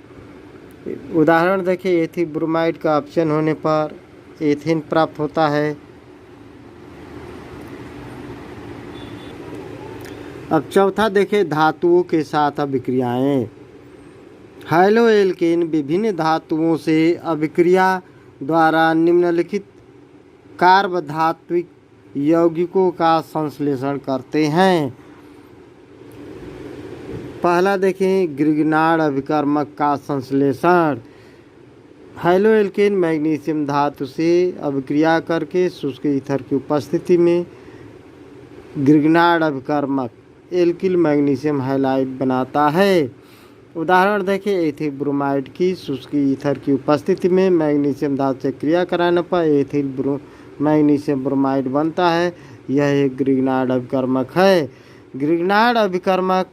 उदाहरण देखें, एथिल ब्रोमाइड का अपचयन होने पर एथेन प्राप्त होता है। अब चौथा देखें, धातुओं के साथ अभिक्रियाएं। हाइलोएल्केन विभिन्न धातुओं से अभिक्रिया द्वारा निम्नलिखित कार्बधात्विक यौगिकों का संश्लेषण करते हैं। पहला देखें, ग्रिग्नार्ड अभिकर्मक का संश्लेषण। हाइलोएल्केन मैग्नीशियम धातु से अभिक्रिया करके शुष्क ईथर की उपस्थिति में ग्रिग्नार्ड अभिकर्मक एल्किल मैग्नीशियम हैलाइड बनाता है। उदाहरण देखें, एथिल ब्रोमाइड की शुष्क ईथर की उपस्थिति में मैग्नीशियम धातु से क्रिया कराने पर एथिल मैग्नीशियम ब्रोमाइड बनता है। यह एक ग्रिग्नार्ड अभिकर्मक है। ग्रिग्नार्ड अभिकर्मक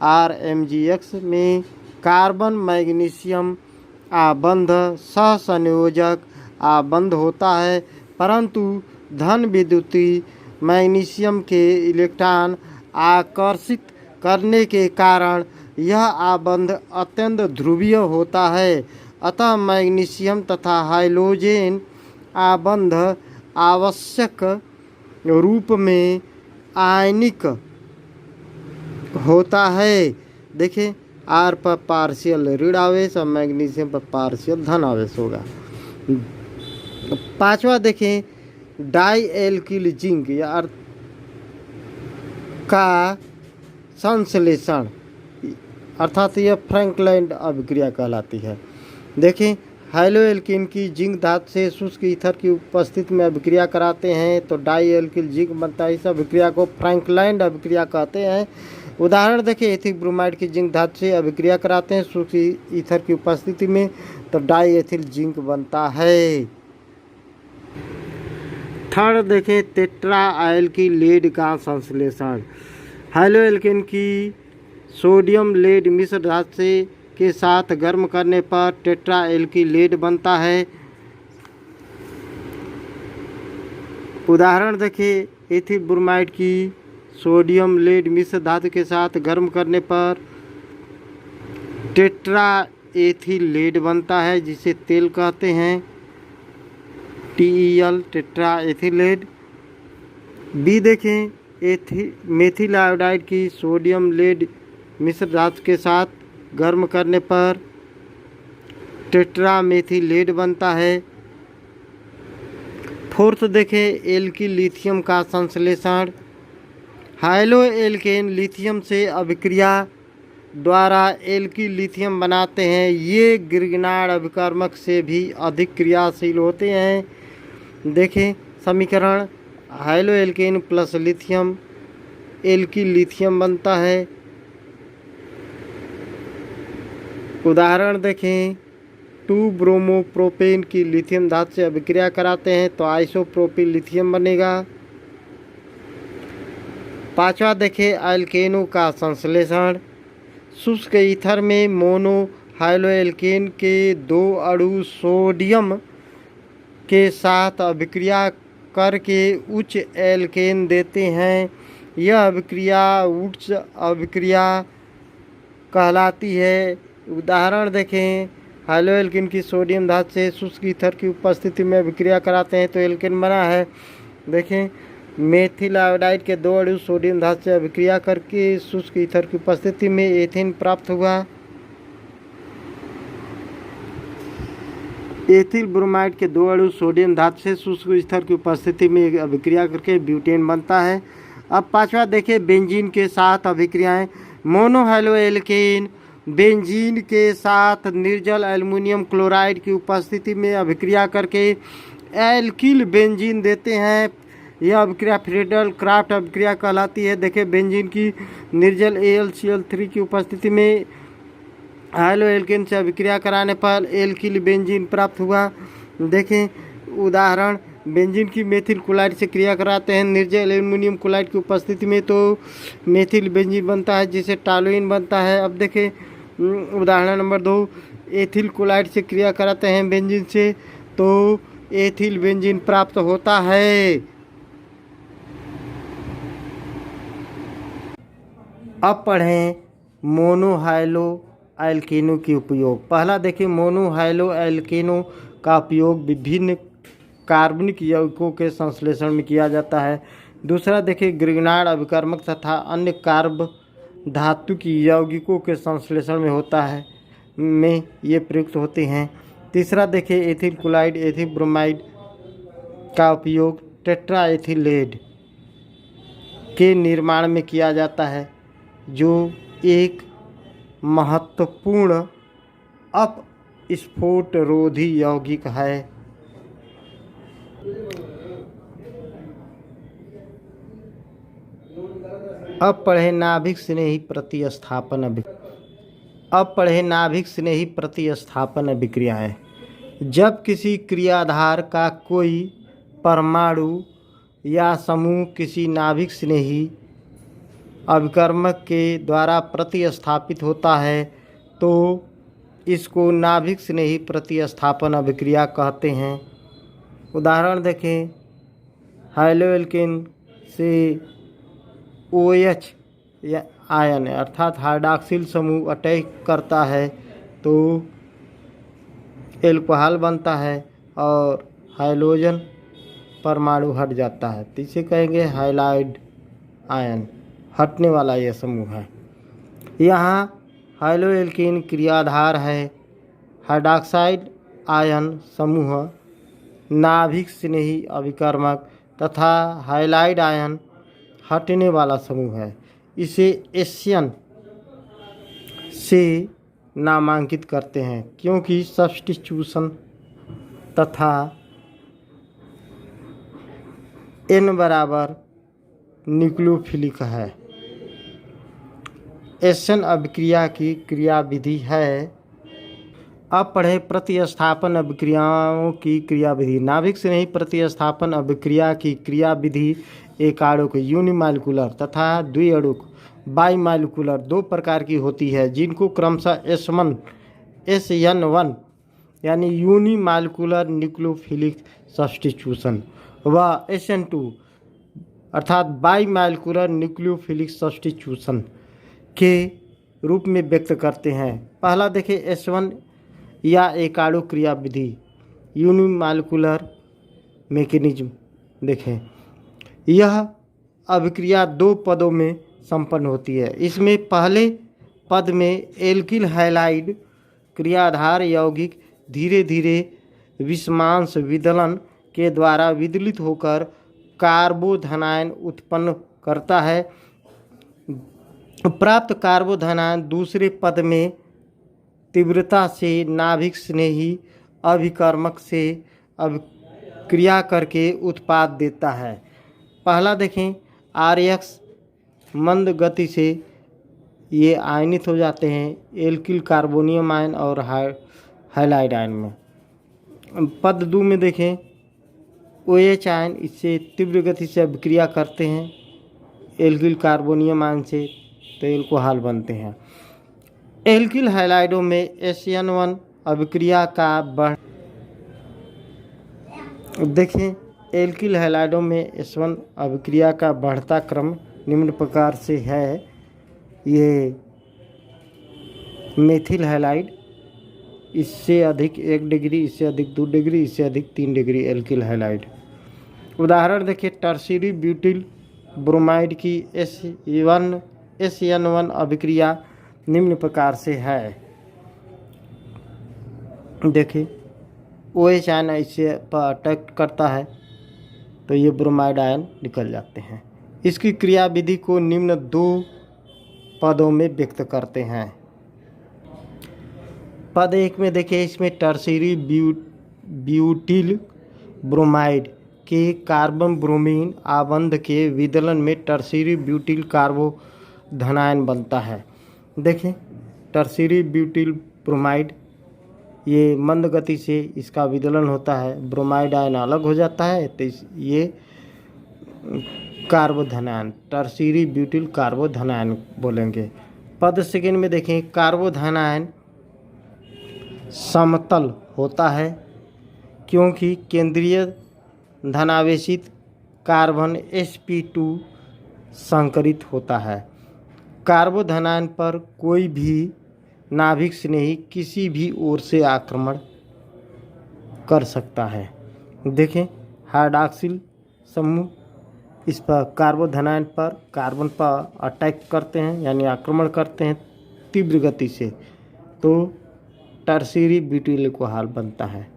RMgX में कार्बन मैग्नीशियम आबंध सहसंयोजक आबंध होता है, परंतु धन विद्युती मैग्नीशियम के इलेक्ट्रॉन आकर्षित करने के कारण यह आबंध अत्यंत ध्रुवीय होता है। अतः मैग्नीशियम तथा हाइड्रोजन आबंध आवश्यक रूप में आयनिक होता है। देखें, R पर पार्शियल ऋण आवेश और मैग्नीशियम पर पार्शियल धन आवेश होगा। पांचवा देखें डाई एल्किल जिंक या अर्थ का संश्लेषण, अर्थात यह फ्रैंकलैंड अभिक्रिया कहलाती है। देखें हाइलोएल्कीन की जिंक धातु से शुष्क ईथर की उपस्थिति में अभिक्रिया कराते हैं तो डाई एल्किल जिंक बनता है। इस अभिक्रिया को फ्रैंकलैंड अभिक्रिया कहते हैं। उदाहरण देखें एथिल ब्रोमाइड की जिंक धातु से अभिक्रिया कराते हैं शुष्क ईथर की उपस्थिति में तो डाई एथिल जिंक बनता है। थर्ड देखें टेट्राआयल की लेड का संश्लेषण। हाइलोएल्कीन की सोडियम लेड मिश्र धातु से के साथ गर्म करने पर टेट्राआयल की लेड बनता है। उदाहरण देखें एथिल ब्रोमाइड की सोडियम लेड मिश्र धातु के साथ गर्म करने पर टेट्रा एथिल लेड बनता है जिसे तेल कहते हैं TeL टेट्रा एथिल लेड। बी देखें मेथिल आयोडाइड की सोडियम लेड मिश्र धातु के साथ गर्म करने पर टेट्रा मेथिल लेड बनता है। फोर्थ देखें एल्किल लिथियम का संश्लेषण। हाइलोएल्केन लिथियम से अभिक्रिया द्वारा एल्किल लिथियम बनाते हैं। ये ग्रिग्नार्ड अभिकर्मक से भी अधिक क्रियाशील होते हैं। देखें समीकरण हाइलोएल्केन प्लस लिथियम एल्किल लिथियम बनता है। उदाहरण देखें 2 ब्रोमोप्रोपेन की लिथियम धातु से अभिक्रिया कराते हैं तो आइसोप्रोपिल लिथियम बनेगा। पांचवा देखें एल्केनों का संश्लेषण। शुष्क ईथर में मोनो हाइलोएल्केन के 2 अणु सोडियम के साथ अभिक्रिया करके उच्च एल्केन देते हैं। यह अभिक्रिया उच्च अभिक्रिया कहलाती है। उदाहरण देखें हाइलोएल्केन की सोडियम धातु से शुष्क ईथर की उपस्थिति में अभिक्रिया कराते हैं तो एल्केन बना है। देखें मेथिल आयोडाइड के 2 अणु सोडियम धातु से अभिक्रिया करके शुष्क ईथर की उपस्थिति में एथेन प्राप्त हुआ। एथिल ब्रोमाइड के 2 अणु सोडियम धातु से शुष्क ईथर की उपस्थिति में अभिक्रिया करके ब्यूटेन बनता है। अब पांचवा देखें बेंजीन के साथ अभिक्रियाएं। मोनोहाइलोएल्केन बेंजीन के साथ निर्जल एल्युमिनियम क्लोराइड की उपस्थिति में अभिक्रिया करके एल्किल बेंजीन देते हैं। यह अभिक्रिया फ्रीडल क्राफ्ट अभिक्रिया कहलाती है। देखें बेंजीन की निर्जल AlCl3 की उपस्थिति में हाइलोएल्केन से अभिक्रिया कराने पर एल्किल बेंजीन प्राप्त हुआ। देखें उदाहरण बेंजीन की मेथिल क्लोराइड से क्रिया कराते हैं निर्जल एल्युमिनियम क्लोराइड की उपस्थिति में तो मेथिल बेंजीन बनता है जिसे टॉलुइन बनता है। अब देखें उदाहरण नंबर 2 एथिल क्लोराइड से क्रिया कराते हैं बेंजीन से तो एथिल बेंजीन प्राप्त होता है। अब पढ़ें मोनोहाइलो एल्केनों के उपयोग। पहला देखें मोनोहाइलो एल्केनों का उपयोग विभिन्न कार्बनिक यौगिकों के संश्लेषण में किया जाता है। दूसरा देखें ग्रिग्नार्ड अभिकर्मक तथा अन्य कार्ब धातु की यौगिकों के संश्लेषण में होता है में ये प्रयुक्त होते हैं। तीसरा देखें एथिल क्लोराइड एथिल ब्रोमाइड का उपयोग टेट्रा एथिल लेड के निर्माण में किया जाता है जो एक महत्वपूर्ण अपस्फोटरोधी यौगिक है। अब पढ़े नाभिक स्नेही प्रतिस्थापन अभिक्रियाएं। जब किसी क्रियाधार का कोई परमाणु या समूह किसी नाभिक स्नेही अभिकर्मक के द्वारा प्रतिस्थापित होता है तो इसको नाभिक स्नेही प्रतिस्थापन अभिक्रिया कहते हैं। उदाहरण देखें हाइलोएल्केन से OH या आयन अर्थात हाइड्रॉक्सिल समूह अटैक करता है तो एल्कोहल बनता है और हाइड्रोजन परमाणु हट जाता है तो इसे कहेंगे हाइलाइड आयन, हटने वाला यह समूह है। यहाँ हाइलोएल्केन क्रियाधार है हाइड्रॉक्साइड आयन समूह नाभिक स्नेही अभिकर्मक तथा हाइलाइड आयन हटने वाला समूह है। इसे एशियन से नामांकित करते हैं क्योंकि सब्स्टिट्यूशन तथा N बराबर न्यूक्लियोफिलिक है। एशियन अभिक्रिया की क्रियाविधि है। अब पढ़े प्रतिस्थापन अभिक्रियाओं की क्रियाविधि। नाभिक से नहीं प्रतिस्थापन अभिक्रिया की क्रियाविधि एक अणुक यूनिमालिकुलर तथा द्विअणुक बाईमालिकुलर दो प्रकार की होती है, जिनको क्रमशः SN1 यानी यूनिमालिकुलर न्यूक्लियोफिलिक सब्स्टिट्यूशन व SN2 अर्थात बाईमालिकुलर न्यूक्लियोफिलिक सब्स्टिट्यूशन के रूप में व्यक्त करते हैं। पहला देखें S1 या एकाणु क्रियाविधि यूनिमालिकुलर मैकेनिज्म। देखें, यह अभिक्रिया दो पदों में संपन्न होती है। इसमें पहले पद में एल्किल हैलाइड क्रियाधार यौगिक धीरे धीरे विषमांश विदलन के द्वारा विदलित होकर कार्बोधनायन उत्पन्न करता है। प्राप्त कार्बोधनायन दूसरे पद में तीव्रता से नाभिक स्नेही अभिकर्मक से अभिक्रिया करके उत्पाद देता है। पहला देखें RX मंद गति से ये आयनित हो जाते हैं एल्किल कार्बोनियम आयन और हाइलाइड आयन में। पद 2 में देखें OH आयन इससे तीव्र गति से अभिक्रिया करते हैं एल्किल कार्बोनियम आयन से, तो एल्कोहल बनते हैं। एल्किल हैलाइडों में SN1 अभिक्रिया का देखें एल्किल हैलाइडों में S1 अभिक्रिया का बढ़ता क्रम निम्न प्रकार से है। ये मेथिल हैलाइड, इससे अधिक 1 डिग्री, इससे अधिक 2 डिग्री, इससे अधिक 3 डिग्री एल्किल हैलाइड। उदाहरण देखिए टर्शियरी ब्यूटिल ब्रोमाइड की SN1 अभिक्रिया निम्न प्रकार से है। देखिए OH आयन इससे पर अटैक करता है तो ये ब्रोमाइड आयन निकल जाते हैं। इसकी क्रियाविधि को निम्न 2 पदों में व्यक्त करते हैं। पद 1 में देखिए इसमें टर्शियरी ब्यूटिल ब्रोमाइड के कार्बन ब्रोमीन आबंध के विदलन में टर्शियरी ब्यूटिल कार्बोधनायन बनता है। देखें टर्शियरी ब्यूटिल ब्रोमाइड ये मंद गति से इसका विदलन होता है, ब्रोमाइड आयन अलग हो जाता है, तो ये कार्बोधनायन टर्शियरी ब्यूटिल कार्बोधनायन बोलेंगे। पद सेकेंड में देखें कार्बोधनायन समतल होता है क्योंकि केंद्रीय धनावेशित कार्बन sp2 संकरित होता है। कार्बोधनायन पर कोई भी नाभिक स्नेही किसी भी ओर से आक्रमण कर सकता है। देखें हाइड्रॉक्सिल समूह इस पर कार्बोधनायन पर कार्बन पर अटैक करते हैं यानी आक्रमण करते हैं तीव्र गति से, तो टर्शियरी ब्यूटिल एल्कोहल बनता है।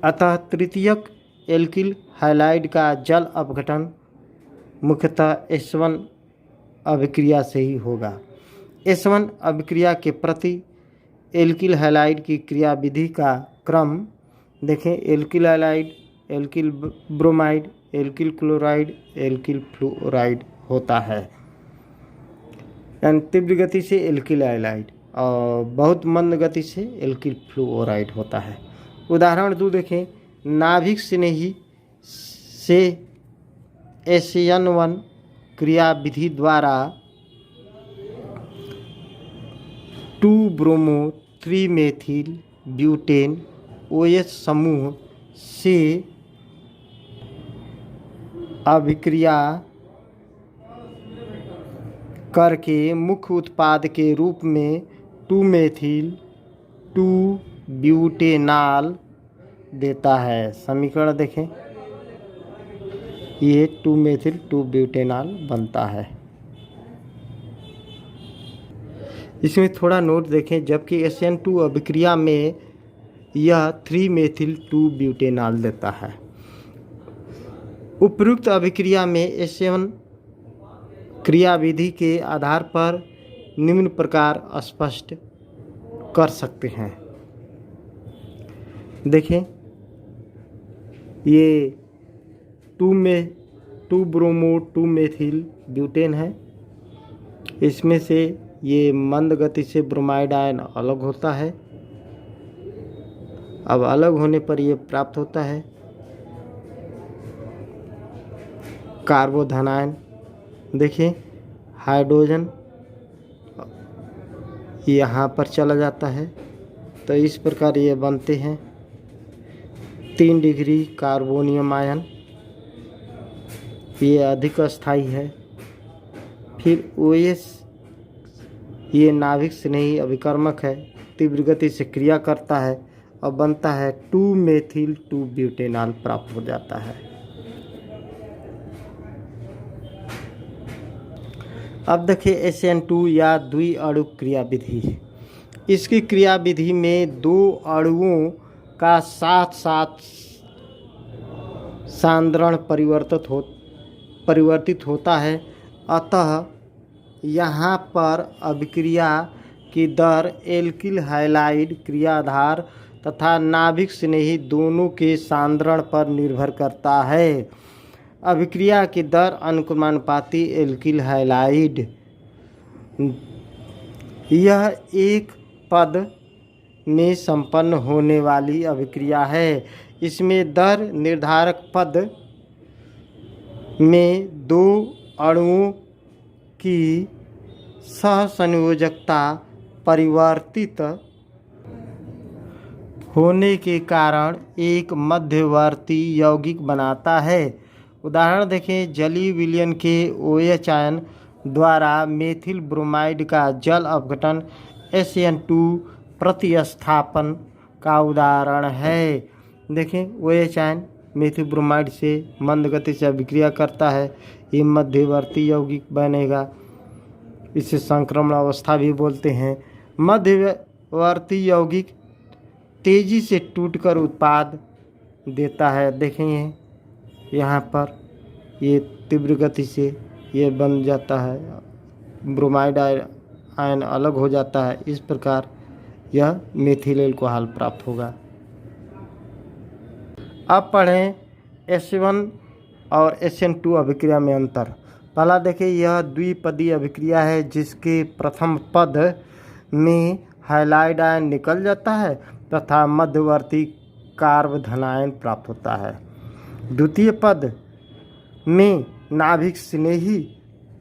अतः तृतीयक एल्किल हैलाइड का जल अपघटन मुख्यतः S1 अभिक्रिया से ही होगा। S1 अभिक्रिया के प्रति एल्किल हैलाइड की क्रियाविधि का क्रम देखें alkyl halide, alkyl bromide, alkyl chloride, alkyl fluoride होता है। यानी तीव्र गति से एल्किल हैलाइड और बहुत मंद गति से एल्किल फ्लोराइड होता है। उदाहरण 2 देखें नाभिक स्नेही से SN1 क्रियाविधि द्वारा 2-ब्रोमो 3-मेथिल ब्यूटेन OH समूह से अभिक्रिया करके मुख्य उत्पाद के रूप में 2-मेथिल 2-ब्यूटेनॉल देता है। समीकरण देखें ये 2-मेथिल 2-ब्यूटेनॉल बनता है। इसमें थोड़ा नोट देखें जबकि SN2 अभिक्रिया में यह 3-मेथिल-2 ब्यूटेनॉल देता है। उपयुक्त अभिक्रिया में S7 क्रियाविधि के आधार पर निम्न प्रकार स्पष्ट कर सकते हैं। देखें, ये 2-ब्रोमो-2-मेथिल ब्यूटेन है। इसमें से ये मंद गति से ब्रोमाइड आयन अलग होता है। अब अलग होने पर ये प्राप्त होता है कार्बोधन आयन। देखिए, हाइड्रोजन यहाँ पर चला जाता है, तो इस प्रकार ये बनते हैं 3 डिग्री कार्बोनियम आयन। ये अधिक अस्थायी है। फिर OS ये नाभिक स्नेही अभिकर्मक है, तीव्र गति से क्रिया करता है और बनता है 2-मेथिल-2 ब्यूटेनॉल प्राप्त हो जाता है। अब देखिए SN2 या द्विअणु क्रियाविधि। इसकी क्रियाविधि में 2 अणुओं का साथ साथ सांद्रण परिवर्तित होता है। अतः यहाँ पर अभिक्रिया की दर एल्किल हैलाइड क्रियाधार तथा नाभिक स्नेही दोनों के सांद्रण पर निर्भर करता है। अभिक्रिया की दर अनुक्रमानुपाती एल्किल हैलाइड। यह एक पद में संपन्न होने वाली अभिक्रिया है। इसमें दर निर्धारक पद में 2 अणुओं की सहसंयोजकता परिवर्तित होने के कारण एक मध्यवर्ती यौगिक बनाता है। उदाहरण देखें, जलीय विलयन के OH आयन द्वारा मेथिल ब्रोमाइड का जल अपघटन SN2 प्रतिस्थापन का उदाहरण है। देखें, OH आयन मेथिल ब्रोमाइड से मंद गति से अभिक्रिया करता है, ये मध्यवर्ती यौगिक बनेगा। इसे संक्रमण अवस्था भी बोलते हैं। मध्यवर्ती यौगिक तेजी से टूटकर उत्पाद देता है। देखें, यहाँ पर ये तीव्र गति से ये बन जाता है, ब्रोमाइड आयन अलग हो जाता है। इस प्रकार यह मेथिल एल्कोहल प्राप्त होगा। अब पढ़ें S1 और SN2 अभिक्रिया में अंतर। पहला देखिए, यह द्विपदीय अभिक्रिया है जिसके प्रथम पद में हैलाइड आयन निकल जाता है तथा मध्यवर्ती कार्बोधन आयन प्राप्त होता है। द्वितीय पद में नाभिक स्नेही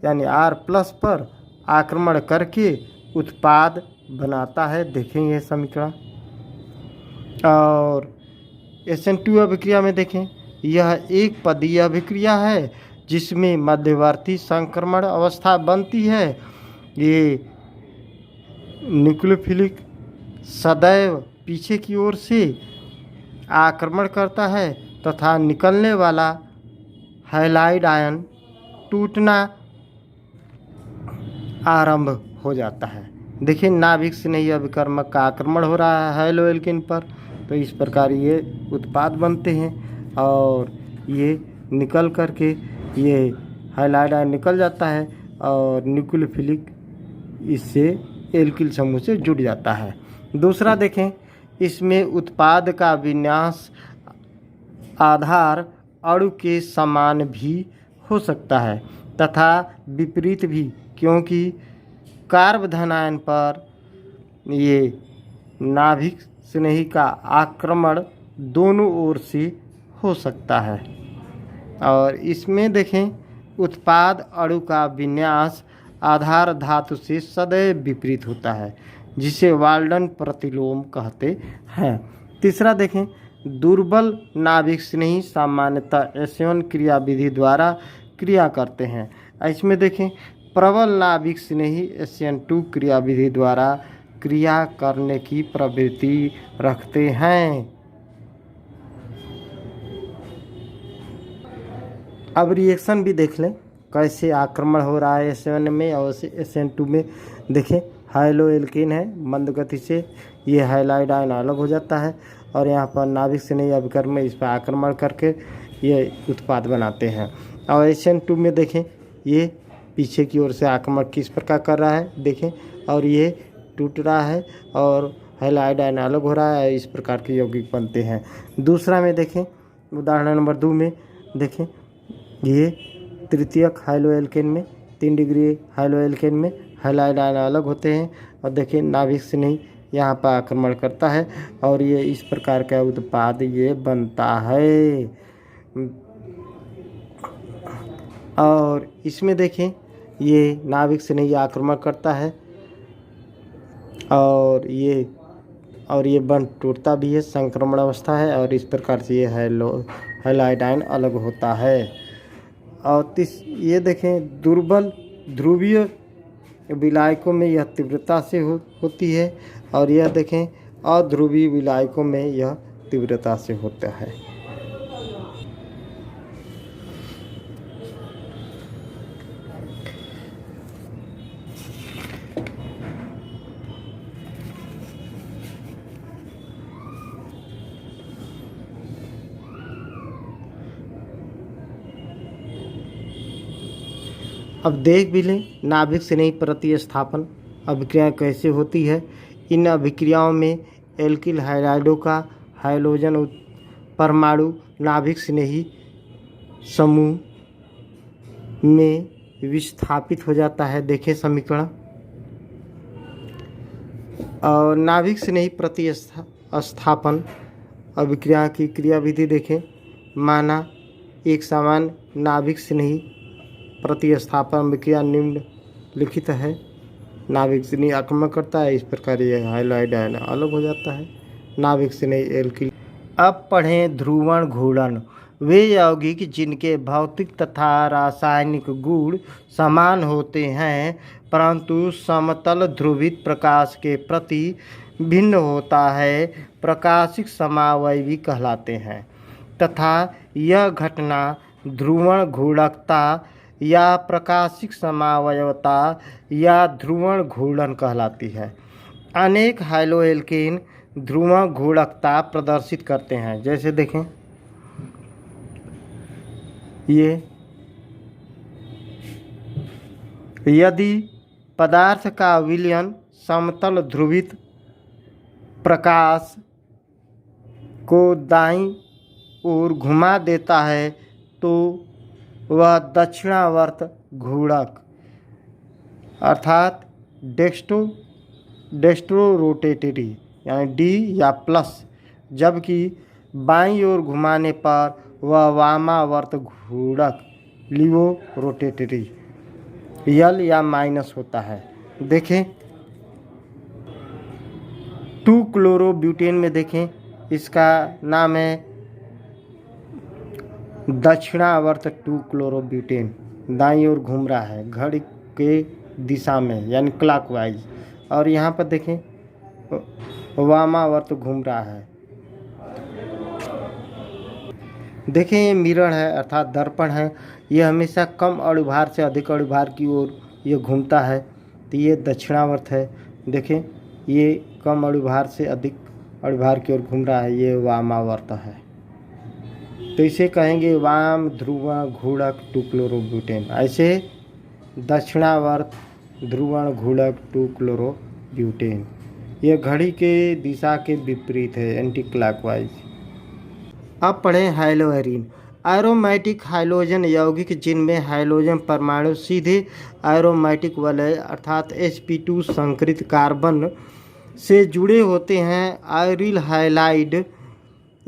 यानी R+ पर आक्रमण करके उत्पाद बनाता है। देखें यह समीकरण। और SN2 अभिक्रिया में देखें, यह एक पदीय अभिक्रिया है जिसमें मध्यवर्ती संक्रमण अवस्था बनती है। ये न्यूक्लियोफिलिक सदैव पीछे की ओर से आक्रमण करता है तथा निकलने वाला हैलाइड आयन टूटना आरंभ हो जाता है। देखिए, नाभिक स्नेही अभिकर्मक का आक्रमण हो रहा है हैलो एल्केन पर, तो इस प्रकार ये उत्पाद बनते हैं और ये निकल करके ये हैलाइड आयन निकल जाता है और न्यूक्लियोफिलिक इससे एल्किल समूह से जुड़ जाता है। दूसरा देखें, इसमें उत्पाद का विन्यास आधार अणु के समान भी हो सकता है तथा विपरीत भी, क्योंकि कार्बोधन आयन पर ये नाभिक स्नेही का आक्रमण दोनों ओर से हो सकता है। और इसमें देखें, उत्पाद अणु का विन्यास आधार धातु से सदैव विपरीत होता है, जिसे वाल्डन प्रतिलोम कहते हैं। तीसरा देखें, दुर्बल नाभिक स्नेही सामान्यतः S1 क्रियाविधि द्वारा क्रिया करते हैं। इसमें देखें, प्रबल नाभिक स्नेही SN2 क्रियाविधि द्वारा क्रिया करने की प्रवृत्ति रखते हैं। अब रिएक्शन भी देख लें, कैसे आक्रमण हो रहा है S1 में और SN2 में। देखें, हाइलो एल्केन है, मंद गति से ये हैलाइड आयन अलग हो जाता है और यहाँ पर नाभिक स्नेही अभिकर्म इस पर आक्रमण करके ये उत्पाद बनाते हैं। और SN2 में देखें, ये पीछे की ओर से आक्रमण किस प्रकार कर रहा है देखें, और ये टूट रहा है और हैलाइड आयन अलग हो रहा है, इस प्रकार के यौगिक बनते हैं। दूसरा में देखें, उदाहरण नंबर 2 में देखें, ये तृतीयक हाइलोएल्केन में 3 डिग्री हाइलोएल्केन में हैलाइड आयन अलग होते हैं, और देखिए नाभिक स्नेही यहाँ पर आक्रमण करता है और ये इस प्रकार का उत्पाद ये बनता है। और इसमें देखें, ये नाभिक स्नेही आक्रमण करता है और ये बंध टूटता भी है, संक्रमण अवस्था है, और इस प्रकार से ये हैलाइड आयन अलग होता है। और ये देखें, दुर्बल ध्रुवीय विलायकों में यह तीव्रता से होती है, और यह देखें अध्रुवीय विलायकों में यह तीव्रता से होता है। अब देख भी लें नाभिक स्नेही प्रतिस्थापन अभिक्रिया कैसे होती है। इन अभिक्रियाओं में एल्किल हाइड्राइडों का हाइड्रोजन परमाणु नाभिक स्नेही समूह में विस्थापित हो जाता है। देखें समीकरण। और नाभिक स्नेही प्रतिस्थापन अभिक्रिया की क्रियाविधि देखें। माना एक समान नाभिक स्नेही प्रतिस्थापन अभिक्रिया निम्नलिखित है। नाभिक स्नेही आक्रमण करता है, इस प्रकार यह हैलाइड आयन अलग हो जाता है। नाभिक स्नेही एल्किल। अब पढ़ें ध्रुवण घूर्णन। वे यौगिक जिनके भौतिक तथा रासायनिक गुण समान होते हैं परंतु समतल ध्रुवित प्रकाश के प्रति भिन्न होता है, प्रकाशिक समावयवी कहलाते हैं तथा यह घटना ध्रुवण घूर्णकता या प्रकाशिक समावयवता या ध्रुवण घूर्णन कहलाती है। अनेक हाइलोएल्केन ध्रुवण घूर्णकता प्रदर्शित करते हैं। जैसे देखें, ये यदि पदार्थ का विलयन समतल ध्रुवित प्रकाश को दाईं ओर घुमा देता है तो वह दक्षिणावर्त घूर्णक अर्थात डेक्स्ट्रो रोटेटरी यानी डी या प्लस, जबकि बाईं ओर घुमाने पर वह वामावर्त घूर्णक लिवो रोटेटरी यल या माइनस होता है। देखें 2-क्लोरोब्यूटेन में देखें, इसका नाम है दक्षिणावर्त 2-क्लोरोब्यूटेन, दाईं ओर घूम रहा है घड़ी के दिशा में यानी क्लॉकवाइज, और यहाँ पर देखें वामावर्त घूम रहा है। देखें ये मिरर है अर्थात दर्पण है, ये हमेशा कम अणुभार से अधिक अणुभार की ओर ये घूमता है, तो ये दक्षिणावर्त है। देखें ये कम अणुभार से अधिक अणुभार की ओर घूम रहा है, ये वामावर्त है। तो इसे कहेंगे वाम ध्रुवण घूर्णक 2-क्लोरोब्यूटेन। ऐसे दक्षिणावर्त ध्रुवण घूर्णक 2-क्लोरोब्यूटेन, यह घड़ी के दिशा के विपरीत है, एंटी क्लॉकवाइज। अब पढ़ें हाइलोएरिन। एरोमेटिक हाइड्रोजन यौगिक जिनमें हाइड्रोजन परमाणु सीधे एरोमेटिक वलय अर्थात sp2 संकरित कार्बन से जुड़े होते हैं, आयरिल हाइलाइड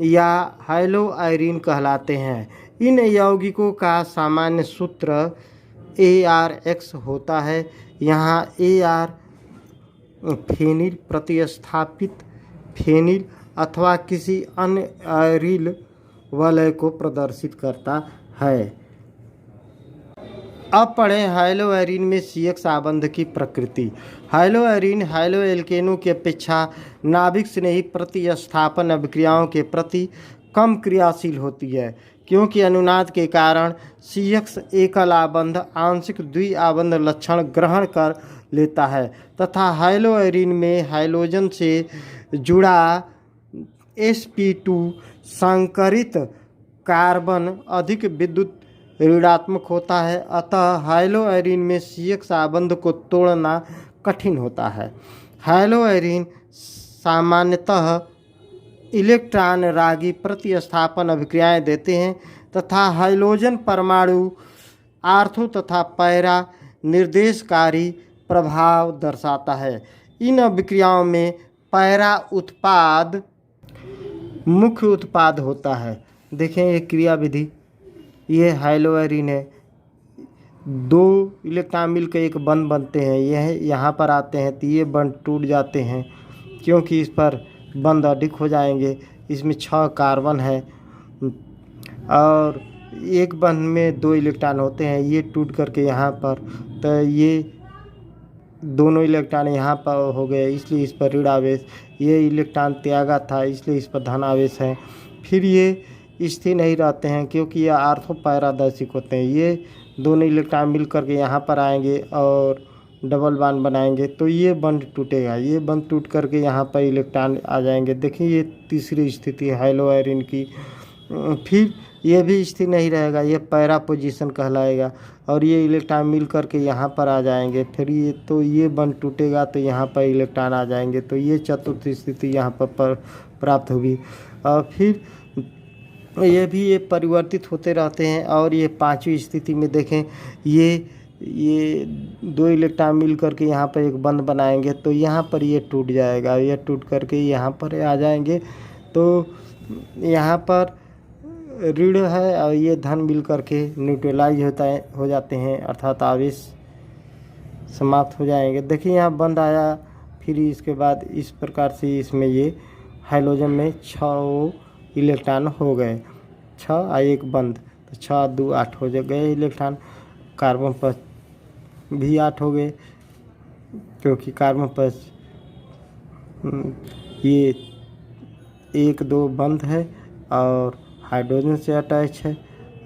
या हाइलोएरिन कहलाते हैं। इन यौगिकों का सामान्य सूत्र ARX होता है। यहाँ AR फेनिल प्रतिस्थापित फेनिल अथवा किसी अन्य आयरिल वलय को प्रदर्शित करता है। अब पढ़ें हाइलोएरिन में CX आबंध की प्रकृति। हाइलोएरिन हाइलोएल्केनों की अपेक्षा नाभिक स्नेही प्रतिस्थापन अभिक्रियाओं के प्रति कम क्रियाशील होती है, क्योंकि अनुनाद के कारण CX एकल आबंध आंशिक द्वि आबंध लक्षण ग्रहण कर लेता है तथा हाइलोएरिन में हाइड्रोजन से जुड़ा sp2 संकरित कार्बन अधिक विद्युत ऋणात्मक होता है, अतः हाइलोएरिन में CX आबंध को तोड़ना कठिन होता है। हाइलोएरिन सामान्यतः इलेक्ट्रॉन रागी प्रतिस्थापन अभिक्रियाएं देते हैं तथा हाइड्रोजन परमाणु आर्थो तथा पैरा निर्देशकारी प्रभाव दर्शाता है। इन अभिक्रियाओं में पैरा उत्पाद मुख्य उत्पाद होता है। देखें ये क्रिया विधि, ये हाइलोएरिन है, 2 इलेक्ट्रॉन मिलकर एक बंध बनते हैं, यह यहाँ पर आते हैं तो ये बंध टूट जाते हैं क्योंकि इस पर बंध अधिक हो जाएंगे। इसमें 6 कार्बन है और एक बंध में 2 इलेक्ट्रॉन होते हैं, ये टूट करके यहाँ पर, तो ये दोनों इलेक्ट्रॉन यहाँ पर हो गए, इसलिए इस पर ऋण आवेश, ये इलेक्ट्रॉन त्यागा था इसलिए इस पर धन आवेश है। फिर ये स्थिर नहीं रहते हैं क्योंकि ये आर्थो पैरादैशिक होते हैं, ये दोनों इलेक्ट्रॉन मिल करके यहाँ पर आएंगे और डबल बॉन्ड बनाएंगे तो ये बंध टूटेगा, ये बंध टूट करके यहाँ पर इलेक्ट्रॉन आ जाएंगे। देखिए ये तीसरी स्थिति है हाइलोएरिन की। फिर ये भी स्थिर नहीं रहेगा, ये पैरा पोजीशन कहलाएगा और ये इलेक्ट्रॉन मिल करके यहाँ पर आ जाएंगे। फिर ये बंध टूटेगा तो यहाँ पर इलेक्ट्रॉन आ जाएंगे, तो ये चतुर्थ स्थिति यहाँ पर प्राप्त होगी। और फिर ये परिवर्तित होते रहते हैं। और ये 5वीं स्थिति में देखें, ये 2 इलेक्ट्रॉन मिल करके यहाँ पर एक बंध बनाएंगे तो यहाँ पर ये टूट जाएगा, ये टूट करके यहाँ पर आ जाएंगे तो यहाँ पर ऋण है और ये धन मिल करके न्यूट्रलाइज हो जाते हैं, अर्थात आवेश समाप्त हो जाएंगे। देखिए यहाँ बंध आया, फिर इसके बाद इस प्रकार से इसमें ये हाइड्रोजन में 6 इलेक्ट्रॉन हो गए, 6 और एक बंध, तो 6 2 8 हो गए इलेक्ट्रॉन। कार्बन पर भी 8 हो गए क्योंकि कार्बन पर ये 1 2 बंध है और हाइड्रोजन से अटैच है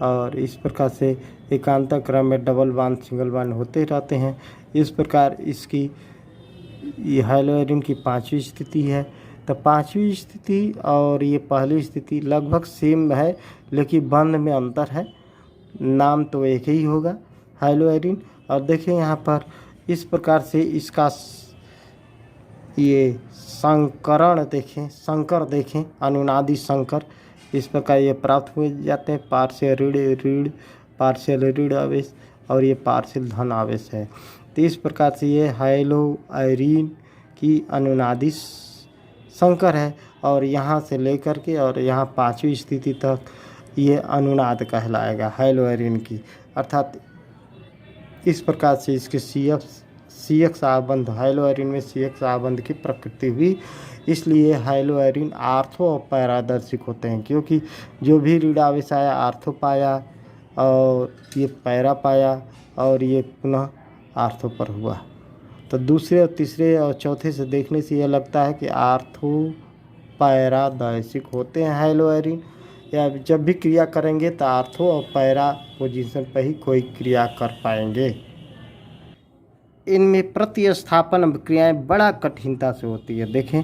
और इस प्रकार से एकांतर क्रम में डबल बॉन्ड सिंगल बॉन्ड होते रहते हैं। इस प्रकार इसकी ये हाइलोएरिन की 5वीं स्थिति है। तो 5वीं स्थिति और ये पहली स्थिति लगभग सेम है लेकिन बंध में अंतर है, नाम तो एक ही होगा हाइलोएरिन। और देखें यहाँ पर इस प्रकार से इसका ये संकरण देखें, संकर देखें, अनुनादी संकर, इस प्रकार ये प्राप्त हो जाते हैं। पार्शियल ऋण पार्शियल ऋण आवेश और ये पार्शियल धन आवेश है। तो इस प्रकार से ये हाइलोएरिन की अनुनादी संकर है और यहाँ से लेकर के और यहाँ 5वीं स्थिति तक ये अनुनाद कहलाएगा हाइलोएरिन की। अर्थात इस प्रकार से इसके CX आबंध, हाइलोएरिन में CX आबंध की प्रकृति हुई, इसलिए हाइलोएरिन आर्थो और पैरादर्शिक होते हैं क्योंकि जो भी ऋण आवेश आया आर्थो पाया और ये पैरा पाया और ये पुनः आर्थो पर हुआ। तो दूसरे और तीसरे और चौथे से देखने से यह लगता है कि आर्थो पैरादैशिक होते हैं हाइलोएरिन, या जब भी क्रिया करेंगे तो आर्थो और पैरा पोजीशन पर ही कोई क्रिया कर पाएंगे। इनमें प्रतिस्थापन क्रियाएं बड़ा कठिनता से होती है। देखें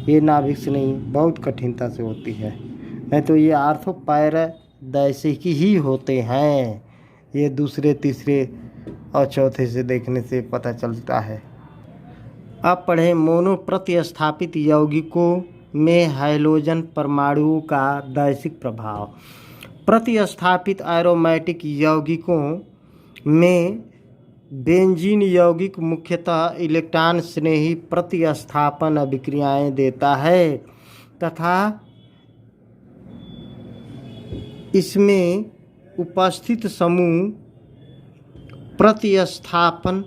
ये नाभिक से नहीं, बहुत कठिनता से होती है, नहीं तो ये आर्थो पैरादैशिक ही होते हैं। ये दूसरे तीसरे और चौथे से देखने से पता चलता है। अब पढ़ें मोनो प्रतिस्थापित यौगिकों में हाइड्रोजन परमाणुओं का दैशिक प्रभाव। प्रतिस्थापित एरोमेटिक यौगिकों में बेंजीन यौगिक मुख्यतः इलेक्ट्रॉन स्नेही प्रतिस्थापन अभिक्रियाएं देता है तथा इसमें उपस्थित समूह प्रतिस्थापन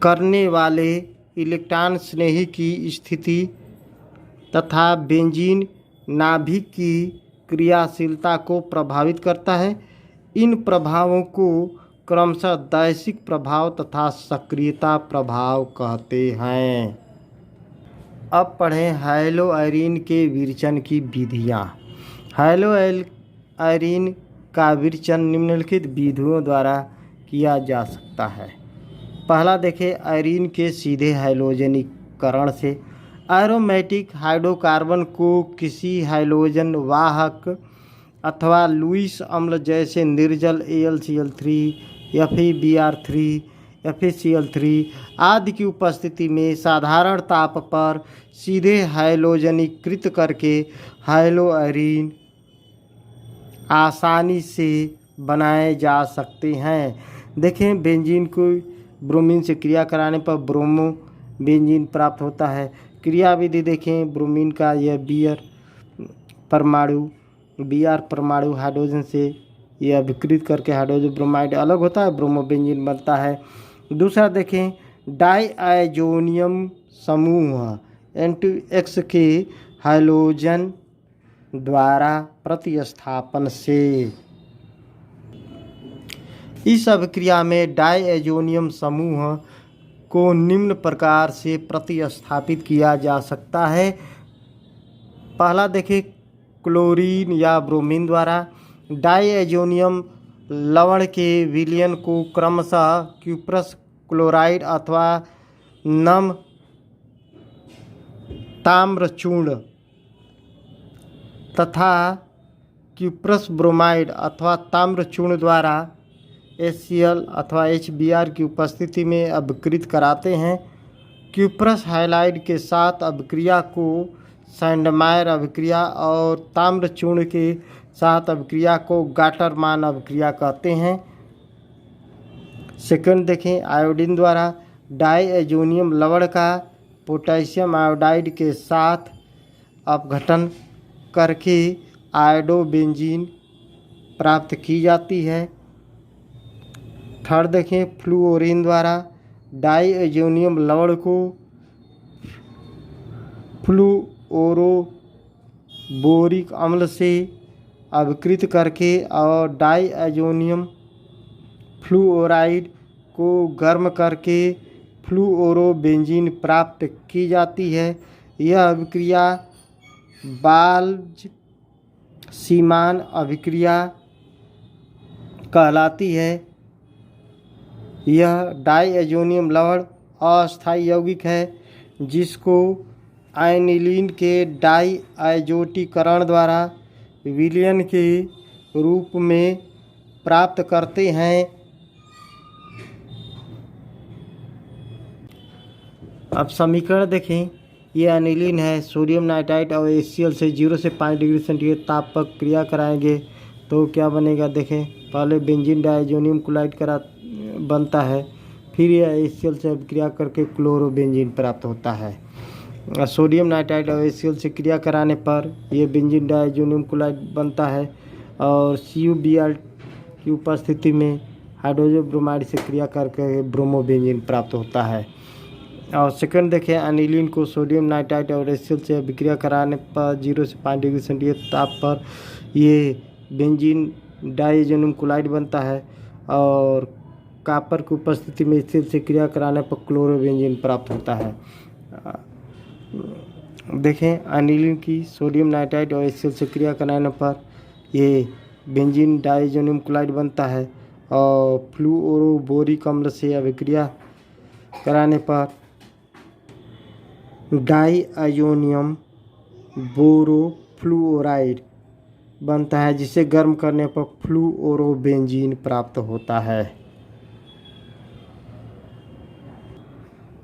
करने वाले इलेक्ट्रॉन स्नेही की स्थिति तथा बेंजीन नाभिक की क्रियाशीलता को प्रभावित करता है। इन प्रभावों को क्रमशः दैशिक प्रभाव तथा सक्रियता प्रभाव कहते हैं। अब पढ़ें हाइलोएरिन के विरचन की विधियाँ। हाइलोएरिन का विरचन निम्नलिखित विधियों द्वारा किया जा सकता है। पहला देखें एरिन के सीधे हाइड्रोजनीकरण से। एरोमेटिक हाइड्रोकार्बन को किसी हाइड्रोजन वाहक अथवा लुईस अम्ल जैसे निर्जल AlCl3, FeBr3, FeCl3 आदि की उपस्थिति में साधारण ताप पर सीधे हाइड्रोजनीकृत करके हाइड्रोएरीन आसानी से बनाए जा सकते हैं। देखें, बेंजीन को ब्रोमीन से क्रिया कराने पर ब्रोमो बेंजीन प्राप्त होता है। क्रिया विधि देखें, ब्रोमीन का यह Br परमाणु हाइड्रोजन से यह विकृत करके हाइड्रोजन ब्रोमाइड अलग होता है, ब्रोमो बेंजीन बनता है। दूसरा देखें, डाईआइजोनियम समूह N2X के हाइड्रोजन द्वारा प्रतिस्थापन से इस अभिक्रिया में डाईआइजोनियम समूह को निम्न प्रकार से प्रतिस्थापित किया जा सकता है। पहला देखें, क्लोरीन या ब्रोमीन द्वारा डाईआइजोनियम लवण के विलयन को क्रमशः क्यूप्रस क्लोराइड अथवा नम ताम्रचूर्ण तथा क्यूप्रस ब्रोमाइड अथवा ताम्रचूर्ण द्वारा HCl अथवा HBr की उपस्थिति में अभिकृत कराते हैं। क्यूप्रस हाइलाइड के साथ अभिक्रिया को सैंडमायर अभिक्रिया और ताम्रचूर्ण के साथ अभिक्रिया को गाटरमान अभिक्रिया कहते हैं। सेकंड देखें, आयोडीन द्वारा डाईआइजोनियम लवण का पोटेशियम आयोडाइड के साथ अपघटन करके आयोडोबेंजीन प्राप्त की जाती है। थर्ड देखें, फ्लूओरीन द्वारा डाईआइजोनियम लवण को फ्लूओरोबोरिक अम्ल से अभिकृत करके और डाईआइजोनियम फ्लूओराइड को गर्म करके फ्लूओरोबेंजीन प्राप्त की जाती है। यह अभिक्रिया बाल्ज-सीमान अभिक्रिया कहलाती है। यह डाईआइजोनियम लवण अस्थायी यौगिक है जिसको एनिलीन के डाईआइजोटीकरण द्वारा विलयन के रूप में प्राप्त करते हैं। अब समीकरण देखें, ये एनिलीन है। सोडियम नाइट्राइट और HCl से 0 से 5 डिग्री सेंटीग्रेड ताप पर क्रिया कराएंगे तो क्या बनेगा। देखें, पहले बेंजीन डाईआइजोनियम क्लोराइड बनता है, फिर यह HCl से क्रिया करके क्लोरोबेंजीन प्राप्त होता है। सोडियम नाइट्राइट और HCl से क्रिया कराने पर यह बेंजीन डाईआइजोनियम क्लोराइड बनता है और CuBr की उपस्थिति में हाइड्रोजन ब्रोमाइड से क्रिया करके ब्रोमोबेंजीन प्राप्त होता है। और सेकंड देखें, एनिलीन को सोडियम नाइट्राइट और HCl से अभिक्रिया कराने पर 0 से 5 डिग्री सेंटीग्रेड ताप पर ये बेंजीन डाईआइजोनियम क्लोराइड बनता है और कॉपर की उपस्थिति में HCl से क्रिया कराने पर क्लोरोबेंजीन प्राप्त होता है। देखें, एनिलीन की सोडियम नाइट्राइट और HCl से क्रिया कराने पर ये बेंजीन डाईआइजोनियम क्लोराइड बनता है और फ्लूओरोबोरिक अम्ल से अभिक्रिया कराने पर डाईआइजोनियम बोरोफ्लूओराइड बनता है जिसे गर्म करने पर फ्लूओरोबेंजीन प्राप्त होता है।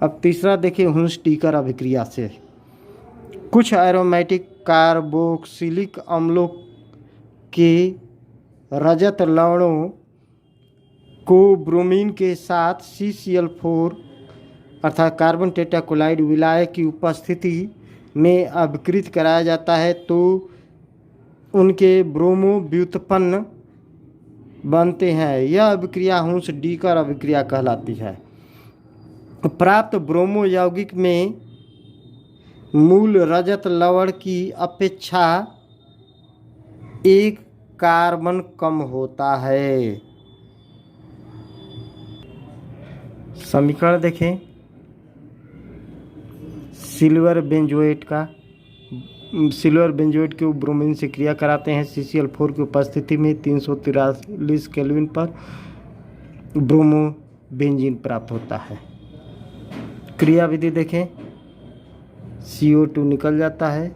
अब तीसरा देखिए, हुंस-टीकर अभिक्रिया से कुछ एरोमेटिक कार्बोक्सिलिक अम्लों के रजत लवणों को ब्रोमीन के साथ CCl4 अर्थात कार्बन टेट्राक्लोराइड विलायक की उपस्थिति में अभिकृत कराया जाता है तो उनके ब्रोमो व्युत्पन्न बनते हैं। यह अभिक्रिया हुंस-टीकर अभिक्रिया कहलाती है। प्राप्त ब्रोमो यौगिक में मूल रजत लवण की अपेक्षा एक कार्बन कम होता है। समीकरण देखें, सिल्वर बेंजोएट के ब्रोमीन से क्रिया कराते हैं। CCl4 की उपस्थिति में 343 केल्विन पर ब्रोमो बेंजीन प्राप्त होता है। क्रिया विधि देखें, CO2 निकल जाता है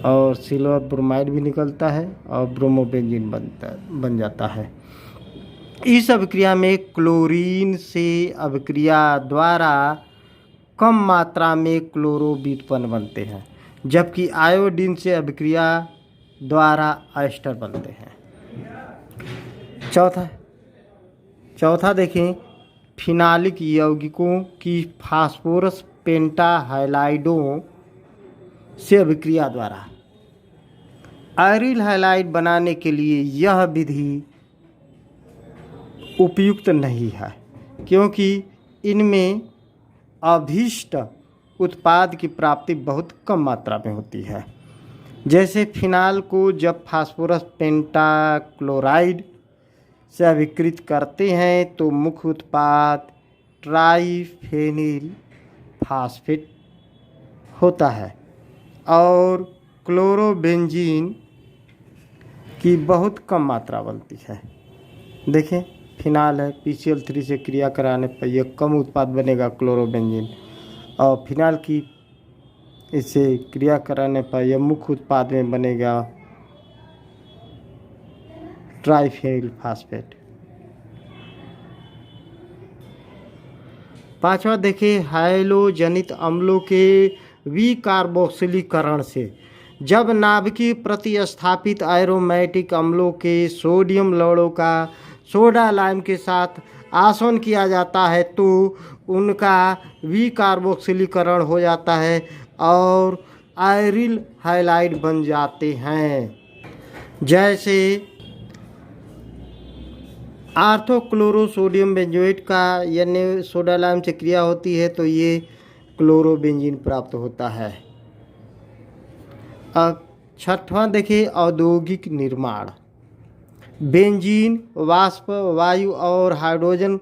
और सिल्वर ब्रोमाइड भी निकलता है और ब्रोमोबेंजीन बन जाता है। इस अभिक्रिया में क्लोरीन से अभिक्रिया द्वारा कम मात्रा में क्लोरो व्युत्पन्न बनते हैं, जबकि आयोडीन से अभिक्रिया द्वारा एस्टर बनते हैं। चौथा देखें, फिनालिक यौगिकों की फास्फोरस पेंटाहाइलाइडों से अभिक्रिया द्वारा आयरिल हाइलाइड बनाने के लिए यह विधि उपयुक्त नहीं है, क्योंकि इनमें अभीष्ट उत्पाद की प्राप्ति बहुत कम मात्रा में होती है। जैसे फिनाल को जब फास्फोरस पेंटाक्लोराइड से अभिकृत करते हैं तो मुख्य उत्पाद ट्राइफेनिल फास्फेट होता है और क्लोरोबेंजीन की बहुत कम मात्रा बनती है। देखें, फिनाल है, PCl3 से क्रिया कराने पर यह कम उत्पाद बनेगा क्लोरोबेंजीन, और फिनाल की इससे क्रिया कराने पर यह मुख्य उत्पाद में बनेगा ट्राइफेनिल फास्फेट। पांचवा देखिए, हाइलोजनित अम्लों के विकार्बोक्सिलीकरण से जब नाभिकीय प्रतिस्थापित एरोमेटिक अम्लों के सोडियम लवणों का सोडा लाइम के साथ आसवन किया जाता है तो उनका विकार्बोक्सिलीकरण हो जाता है और आयरिल हाइलाइड बन जाते हैं। जैसे आर्थोक्लोरोसोडियम बेंजोएट का यानी सोडा लाइम से क्रिया होती है तो ये क्लोरोबेंजीन प्राप्त होता है। अब छठवां देखिए, औद्योगिक निर्माण। बेंजीन वाष्प, वायु और हाइड्रोजन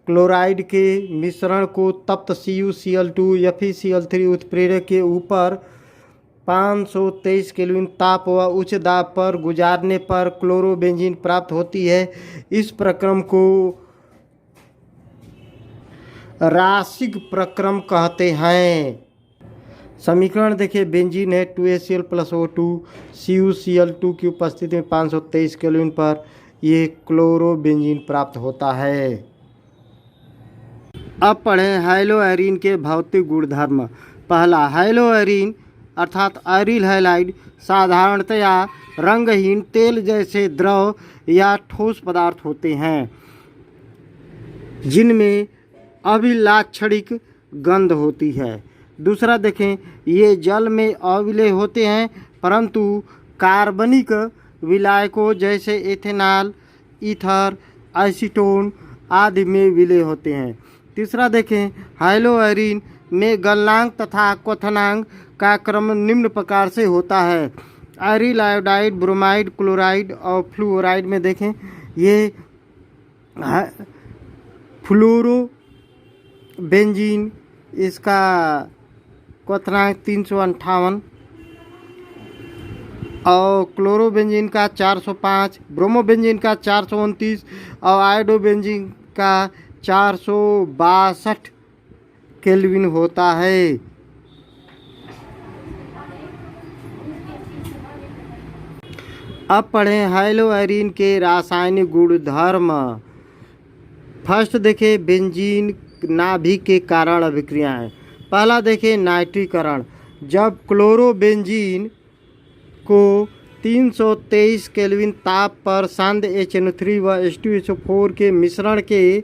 क्लोराइड के मिश्रण को तप्त CuCl2 FeCl3 उत्प्रेरक के ऊपर 523 केल्विन ताप व उच्च दाब पर गुजारने पर क्लोरोबेंजीन प्राप्त होती है। इस प्रक्रम को राशिक प्रक्रम कहते हैं। समीकरण देखिए, बेंजीन है 2HCl + O2, CuCl2 की उपस्थिति में 523 केल्विन पर ये क्लोरोबेंजीन प्राप्त होता है। अब पढ़ें हाइलोएरिन के भौतिक गुणधर्म। पहला, हाइलोएरिन अर्थात आयरिल हाइलाइड साधारणतया रंगहीन तेल जैसे द्रव या ठोस पदार्थ होते हैं जिनमें अभिलाक्षणिक गंध होती है। दूसरा देखें, ये जल में अविलेय होते हैं परंतु कार्बनिक विलायकों जैसे एथेनॉल, ईथर, एसीटोन आदि में विलेय होते हैं। तीसरा देखें, हाइलोएरिन में गलनांक तथा क्वथनांक का क्रम निम्न प्रकार से होता है। आयरिल आयोडाइड, ब्रोमाइड, क्लोराइड और फ्लूओराइड में देखें, ये फ्लोरोबेंजीन इसका क्वथनांक 358 और क्लोरोबेंजीन का 405, ब्रोमोबेंजीन का 429 और आयोडोबेंजीन का 462 केल्विन होता है। अब पढ़ें हाइलोएरिन के रासायनिक गुणधर्म। फर्स्ट देखें, बेंजीन नाभिक के कारण अभिक्रियाएं। पहला देखें, नाइट्रीकरण। जब क्लोरोबेंजीन को 323 केल्विन ताप पर सांद्र HNO3 व H2SO4 के मिश्रण के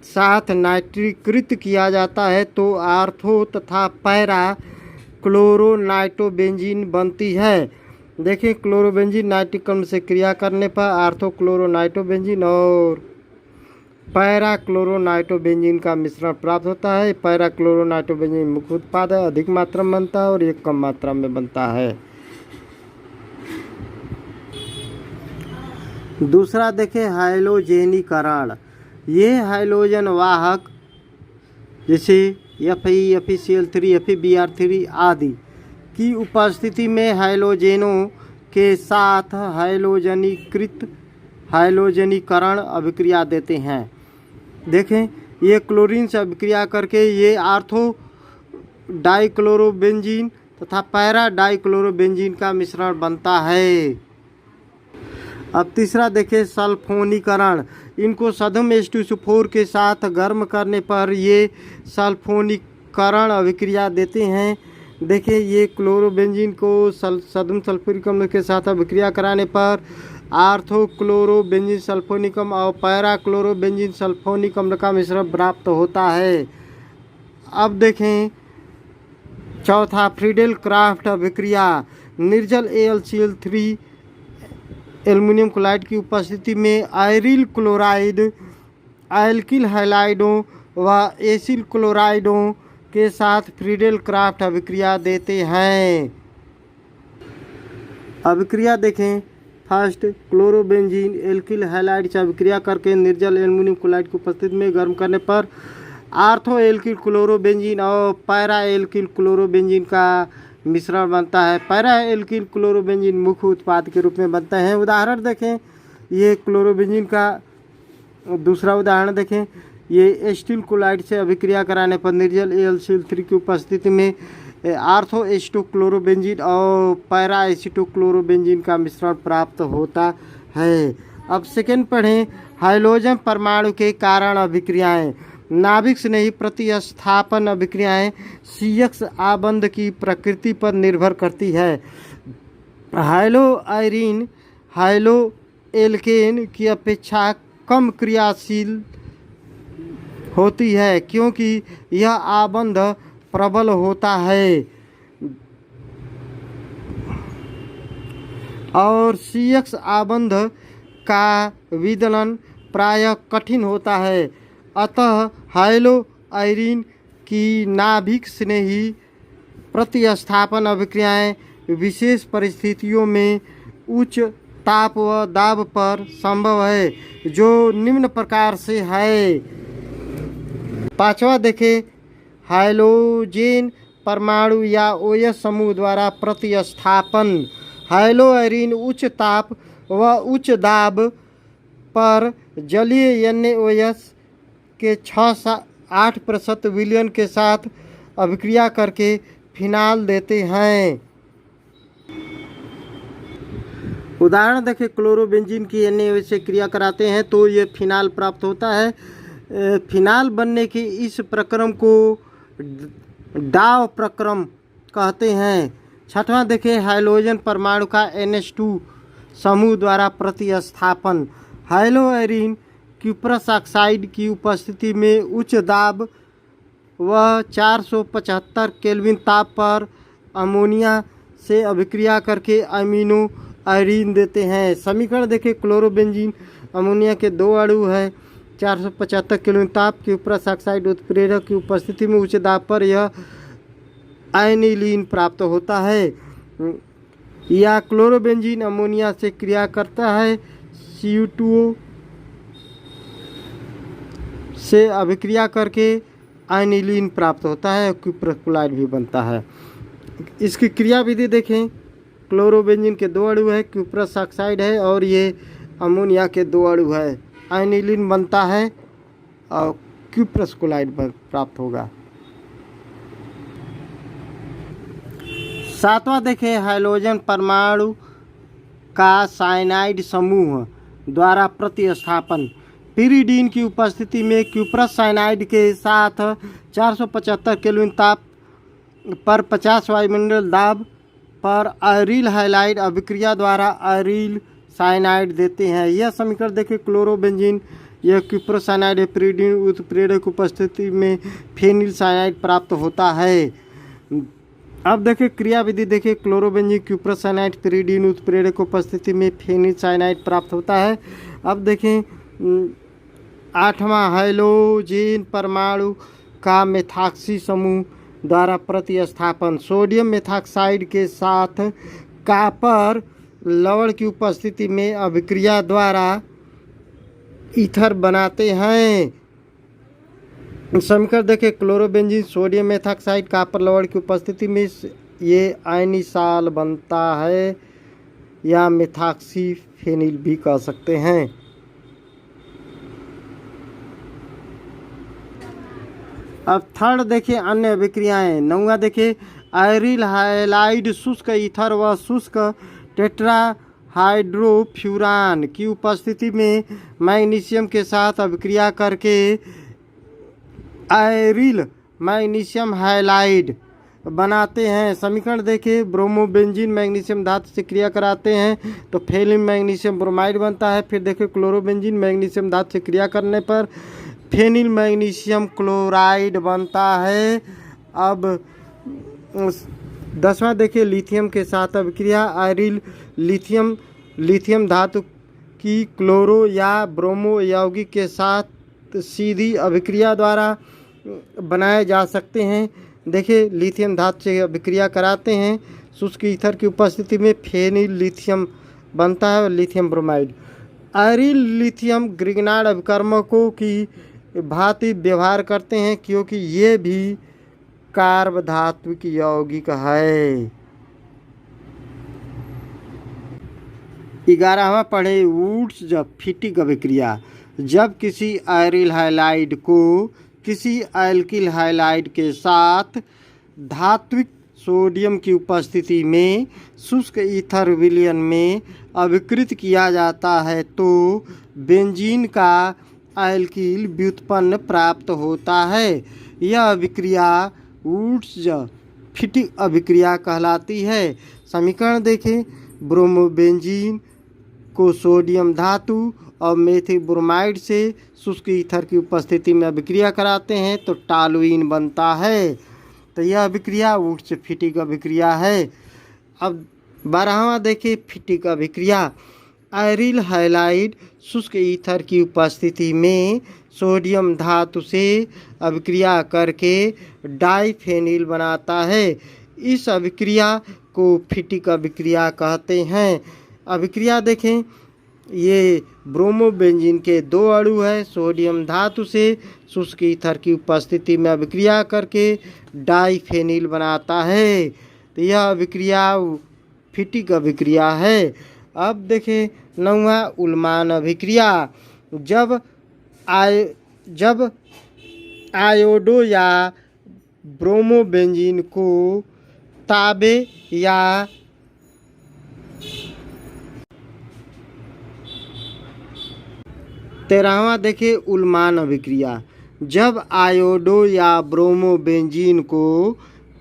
साथ नाइट्रीकृत किया जाता है तो आर्थो तथा पैरा क्लोरोनाइट्रोबेंजीन बनती है। देखें, क्लोरोबेंजीन नाइट्रीकरण से क्रिया करने पर आर्थोक्लोरोनाइट्रोबेंजीन और पैरा क्लोरोनाइट्रोबेंजीन का मिश्रण प्राप्त होता है। पैरा क्लोरोनाइट्रोबेंजीन मुख्य उत्पाद है, अधिक मात्रा में बनता है और एक कम मात्रा में बनता है। दूसरा देखें, हाइलोजेनीकरण। ये हाइलोजन वाहक जैसे Fe, FeCl3, FeBr3 आदि की उपस्थिति में हाइलोजेनों के साथ हाइलोजनीकरण अभिक्रिया देते हैं। देखें, ये क्लोरीन से अभिक्रिया करके ये आर्थो डाइक्लोरोबेंजीन तथा पैरा डाइक्लोरोबेंजीन का मिश्रण बनता है। अब तीसरा देखें सल्फोनीकरण। इनको सोडियम H2SO4 के साथ गर्म करने पर ये सल्फोनीकरण अभिक्रिया देते हैं। देखिए ये क्लोरोबेंजीन को सोडियम सल्फ्यूरिक अम्ल के साथ अभिक्रिया कराने पर आर्थोक्लोरोबेंजीन सल्फोनिक अम्ल और पैरा क्लोरोबेंजीन सल्फोनिक अम्ल का मिश्रण प्राप्त होता है। अब देखें चौथा फ्रीडेल क्राफ्ट अभिक्रिया। निर्जल AlCl3 एल्युमिनियम क्लोराइड की उपस्थिति में आयरिल क्लोराइड एल्किल हैलाइडों व एसिल क्लोराइडों के साथ फ्रीडेल क्राफ्ट अभिक्रिया देते हैं। अभिक्रिया देखें फर्स्ट क्लोरोबेंजीन एल्किल हैलाइड से अभिक्रिया करके निर्जल एल्युमिनियम क्लोराइड की उपस्थिति में गर्म करने पर आर्थो एल्किल क्लोरोबेंजीन और पैरा एल्किल क्लोरोबेंजीन का मिश्रण बनता है। पैरा एल्किल क्लोरोबेंजीन मुख्य उत्पाद के रूप में बनते हैं। उदाहरण देखें, ये क्लोरोबेंजीन का दूसरा उदाहरण देखें। ये एसिटिल क्लोराइड से अभिक्रिया कराने पर निर्जल AlCl3 की उपस्थिति में आर्थो H2 क्लोरोबेंजीन और पैरा एसिटो क्लोरोबेंजीन का मिश्रण प्राप्त होता है। अब सेकेंड पढ़ें हाइड्रोजन परमाणु के कारण अभिक्रियाएं। नाभिक स्नेही प्रतिस्थापन अभिक्रियाएं CX आबंध की प्रकृति पर निर्भर करती है। हाइलो आयरीन हाइलो एल्केन की अपेक्षा कम क्रियाशील होती है क्योंकि यह आबंध प्रबल होता है और CX आबंध का विदलन प्रायः कठिन होता है। अतः हाइलो आयरीन की नाभिक स्नेही प्रतिस्थापन अभिक्रियाएं विशेष परिस्थितियों में उच्च ताप व दाब पर संभव है, जो निम्न प्रकार से है। पांचवा देखें हाइलोजेन परमाणु या OH समूह द्वारा प्रतिस्थापन। हाइलो आयरीन उच्च ताप व उच्च दाब पर जलीय NaOH के 6-8% विलयन के साथ अभिक्रिया करके फिनाल देते हैं। उदाहरण देखें क्लोरोबेंजीन की NaOH से क्रिया कराते हैं तो ये फिनाल प्राप्त होता है। फिनाल बनने के इस प्रक्रम को डाव प्रक्रम कहते हैं। छठवां देखें हाइड्रोजन परमाणु का NH2 समूह द्वारा प्रतिस्थापन। हाइलो आयरीन क्यूप्रस ऑक्साइड की उपस्थिति में उच्च दाब व 475 केल्विन ताप पर अमोनिया से अभिक्रिया करके अमीनो आयरीन देते हैं। समीकरण देखें क्लोरोबेंजीन अमोनिया के दो अणु है। 475 केल्विन ताप क्यूप्रस ऑक्साइड उत्प्रेरक की उपस्थिति में उच्च दाब पर यह आयनिलीन प्राप्त होता है। या क्लोरोबेंजीन अमोनिया से क्रिया करता है, CO2 से अभिक्रिया करके आयनिलीन प्राप्त होता है, क्यूप्रस क्लोराइड भी बनता है। इसकी क्रिया विधि देखें, क्लोरोबेंजीन के दो अणु है, क्यूप्रस ऑक्साइड है और ये अमोनिया के दो अणु है। आयनिलीन बनता है और क्यूप्रस क्लोराइड प्राप्त होगा। सातवां देखें हाइड्रोजन परमाणु का साइनाइड समूह द्वारा प्रतिस्थापन। पिरीडीन की उपस्थिति में क्यूप्रस साइनाइड के साथ 475 केल्विन ताप पर 50 वायुमंडल दाब पर आयरिल हाइलाइड अभिक्रिया द्वारा आयरिल साइनाइड देते हैं। यह समीकरण देखें क्लोरोबेंजीन यह क्यूप्रस साइनाइड है, पिरीडीन उत्प्रेरक उपस्थिति में फेनिल साइनाइड प्राप्त होता है। अब देखें क्रिया विधि देखें, क्लोरोबेंजीन क्यूप्रस साइनाइड पिरीडीन उत्प्रेरक उपस्थिति में फेनिल साइनाइड प्राप्त होता है। अब देखें आठवां हाइड्रोजन परमाणु का मेथॉक्सी समूह द्वारा प्रतिस्थापन। सोडियम मेथॉक्साइड के साथ कॉपर लवण की उपस्थिति में अभिक्रिया द्वारा ईथर बनाते हैं। समीकरण देखें क्लोरोबेंजीन सोडियम मेथॉक्साइड कॉपर लवण की उपस्थिति में ये आयनिसाल बनता है या मेथॉक्सी फेनिल भी कह सकते हैं। अब थर्ड देखिए अन्य अभिक्रियाएं। नौवा देखिए आयरिल हाइलाइड शुष्क ईथर व शुष्क टेट्रा हाइड्रोफ्यूरान की उपस्थिति में मैग्नीशियम के साथ अभिक्रिया करके आयरिल मैग्नीशियम हाइलाइड बनाते हैं। समीकरण देखिए ब्रोमोबेंजीन मैग्नीशियम धातु से क्रिया कराते हैं तो फेनिल मैग्नीशियम ब्रोमाइड बनता है। फिर देखिए क्लोरोबेंजीन मैग्नीशियम धातु से क्रिया करने पर फेनिल मैग्नीशियम क्लोराइड बनता है। अब 10वां देखिए लिथियम के साथ अभिक्रिया आयरिल लिथियम धातु की क्लोरो या ब्रोमो यौगिक के साथ सीधी अभिक्रिया द्वारा बनाए जा सकते हैं। देखिए लिथियम धातु से अभिक्रिया कराते हैं, शुष्क ईथर की उपस्थिति में फेनिल लिथियम बनता है और लिथियम ब्रोमाइड। आयरिल लिथियम ग्रिग्नार्ड अभिकर्मकों की भांति व्यवहार करते हैं क्योंकि ये भी कार्बधात्विक यौगिक है। 11वां पढ़े वुड्स फिटिक अभिक्रिया। जब किसी आयरिल हाइलाइड को किसी एल्किल हाइलाइड के साथ धात्विक सोडियम की उपस्थिति में शुष्क ईथर विलयन में अभिकृत किया जाता है तो बेंजीन का एल्किल व्युत्पन्न प्राप्त होता है। यह अभिक्रिया वुड्स फिटिक अभिक्रिया कहलाती है। समीकरण देखें ब्रोमोबेंजीन को सोडियम धातु और मेथिल ब्रोमाइड से शुष्क ईथर की उपस्थिति में अभिक्रिया कराते हैं तो टॉलुइन बनता है। तो यह अभिक्रिया वुड्स फिटिक अभिक्रिया है। अब 12वां देखिए फिटिक अभिक्रिया। आयरिल हाइलाइड शुष्क ईथर की उपस्थिति में सोडियम धातु से अभिक्रिया करके डाइफेनिल बनाता है। इस अभिक्रिया को फिटिक अभिक्रिया कहते हैं। अभिक्रिया देखें ये ब्रोमोबेंजीन के 2 अणु है, सोडियम धातु से शुष्क ईथर की उपस्थिति में अभिक्रिया करके डाइफेनिल बनाता है। तो यह अभिक्रिया फिटिक अभिक्रिया है। अब देखें 9वां उल्मान अभिक्रिया। जब आयोडो या ब्रोमोबेंजीन को तांबे या 13वां देखिए उल्मान अभिक्रिया। जब आयोडो या ब्रोमोबेंजीन को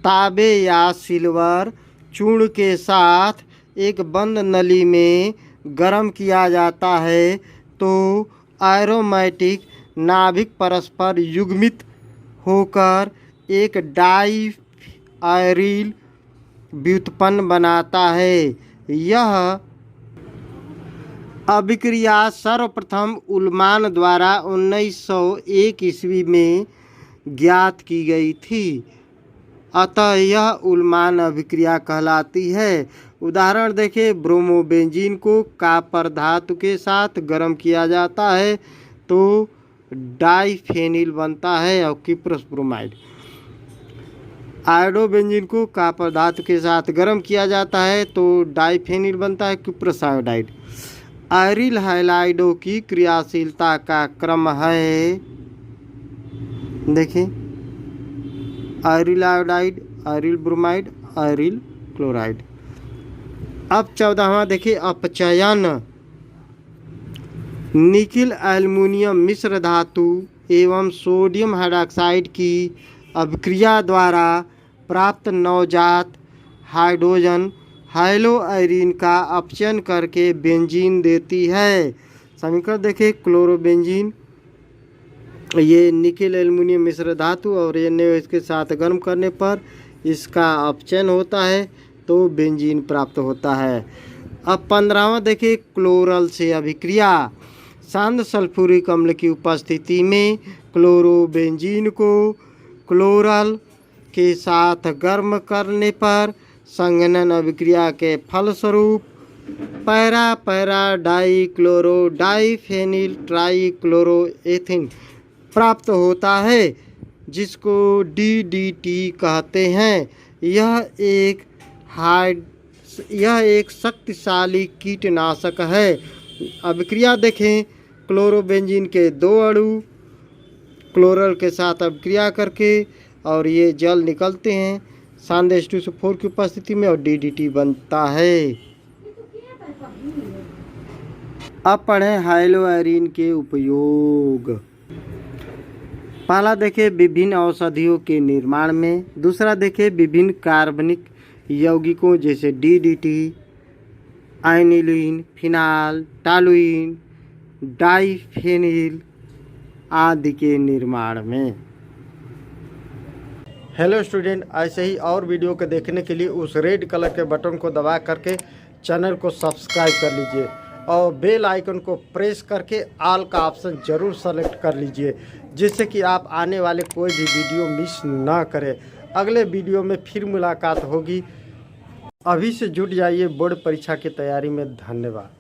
तांबे या सिल्वर चूर्ण के साथ एक बंद नली में गर्म किया जाता है तो एरोमेटिक नाभिक परस्पर युग्मित होकर एक डाई आयरिल व्युत्पन्न बनाता है। यह अभिक्रिया सर्वप्रथम उल्मान द्वारा 1901 ईस्वी में ज्ञात की गई थी, अतः यह उल्मान अभिक्रिया कहलाती है। उदाहरण देखें ब्रोमोबेंजीन को कॉपर धातु के साथ गर्म किया जाता है तो डाइफेनिल बनता है और किप्रस ब्रोमाइड। आयोडोबेंजीन को कॉपर धातु के साथ गर्म किया जाता है तो डाइफेनिल बनता है किप्रस आयोडाइड। आयरिल हाइलाइडों की क्रियाशीलता का क्रम है, देखिए आयरिल आयोडाइड, आयरिल ब्रोमाइड, आयरिल क्लोराइड। अब 14वां देखिए अपचयन। निकिल एल्युमिनियम मिश्र धातु एवं सोडियम हाइड्रॉक्साइड की अभिक्रिया द्वारा प्राप्त नवजात हाइड्रोजन हाइलो आयरीन का अपचयन करके बेंजीन देती है। समीकरण देखिए क्लोरोबेंजीन, ये निकिल एल्युमिनियम मिश्र धातु और ये इसके साथ गर्म करने पर इसका अपचयन होता है तो बेंजीन प्राप्त होता है। अब 15वां देखिए क्लोरल से अभिक्रिया। शांत सल्फ्यूरिक अम्ल की उपस्थिति में क्लोरोबेंजीन को क्लोरल के साथ गर्म करने पर संघनन अभिक्रिया के फलस्वरूप पैरा पैरा डाइक्लोरो डाइफेनिल ट्राइक्लोरोएथिन प्राप्त होता है जिसको DDT कहते हैं। यह एक शक्तिशाली कीटनाशक है। अभिक्रिया देखें क्लोरोबेंजीन के 2 अणु क्लोरल के साथ अभिक्रिया करके और ये जल निकलते हैं सांद्र H2SO4 की उपस्थिति में और DDT बनता है। अब पढ़ें हाइलोएरिन के उपयोग। पहला देखें विभिन्न औषधियों के निर्माण में, दूसरा देखें विभिन्न कार्बनिक यौगिकों जैसे DDT, आयनिलीन, फिनाल, टॉलुइन, डाइफेनिल आदि के निर्माण में। हेलो स्टूडेंट, ऐसे ही और वीडियो को देखने के लिए उस रेड कलर के बटन को दबा करके चैनल को सब्सक्राइब कर लीजिए और बेल आइकन को प्रेस करके ऑल का ऑप्शन ज़रूर सेलेक्ट कर लीजिए, जिससे कि आप आने वाले कोई भी वीडियो मिस ना करें। अगले वीडियो में फिर मुलाकात होगी। अभी से जुट जाइए बोर्ड परीक्षा की तैयारी में। धन्यवाद।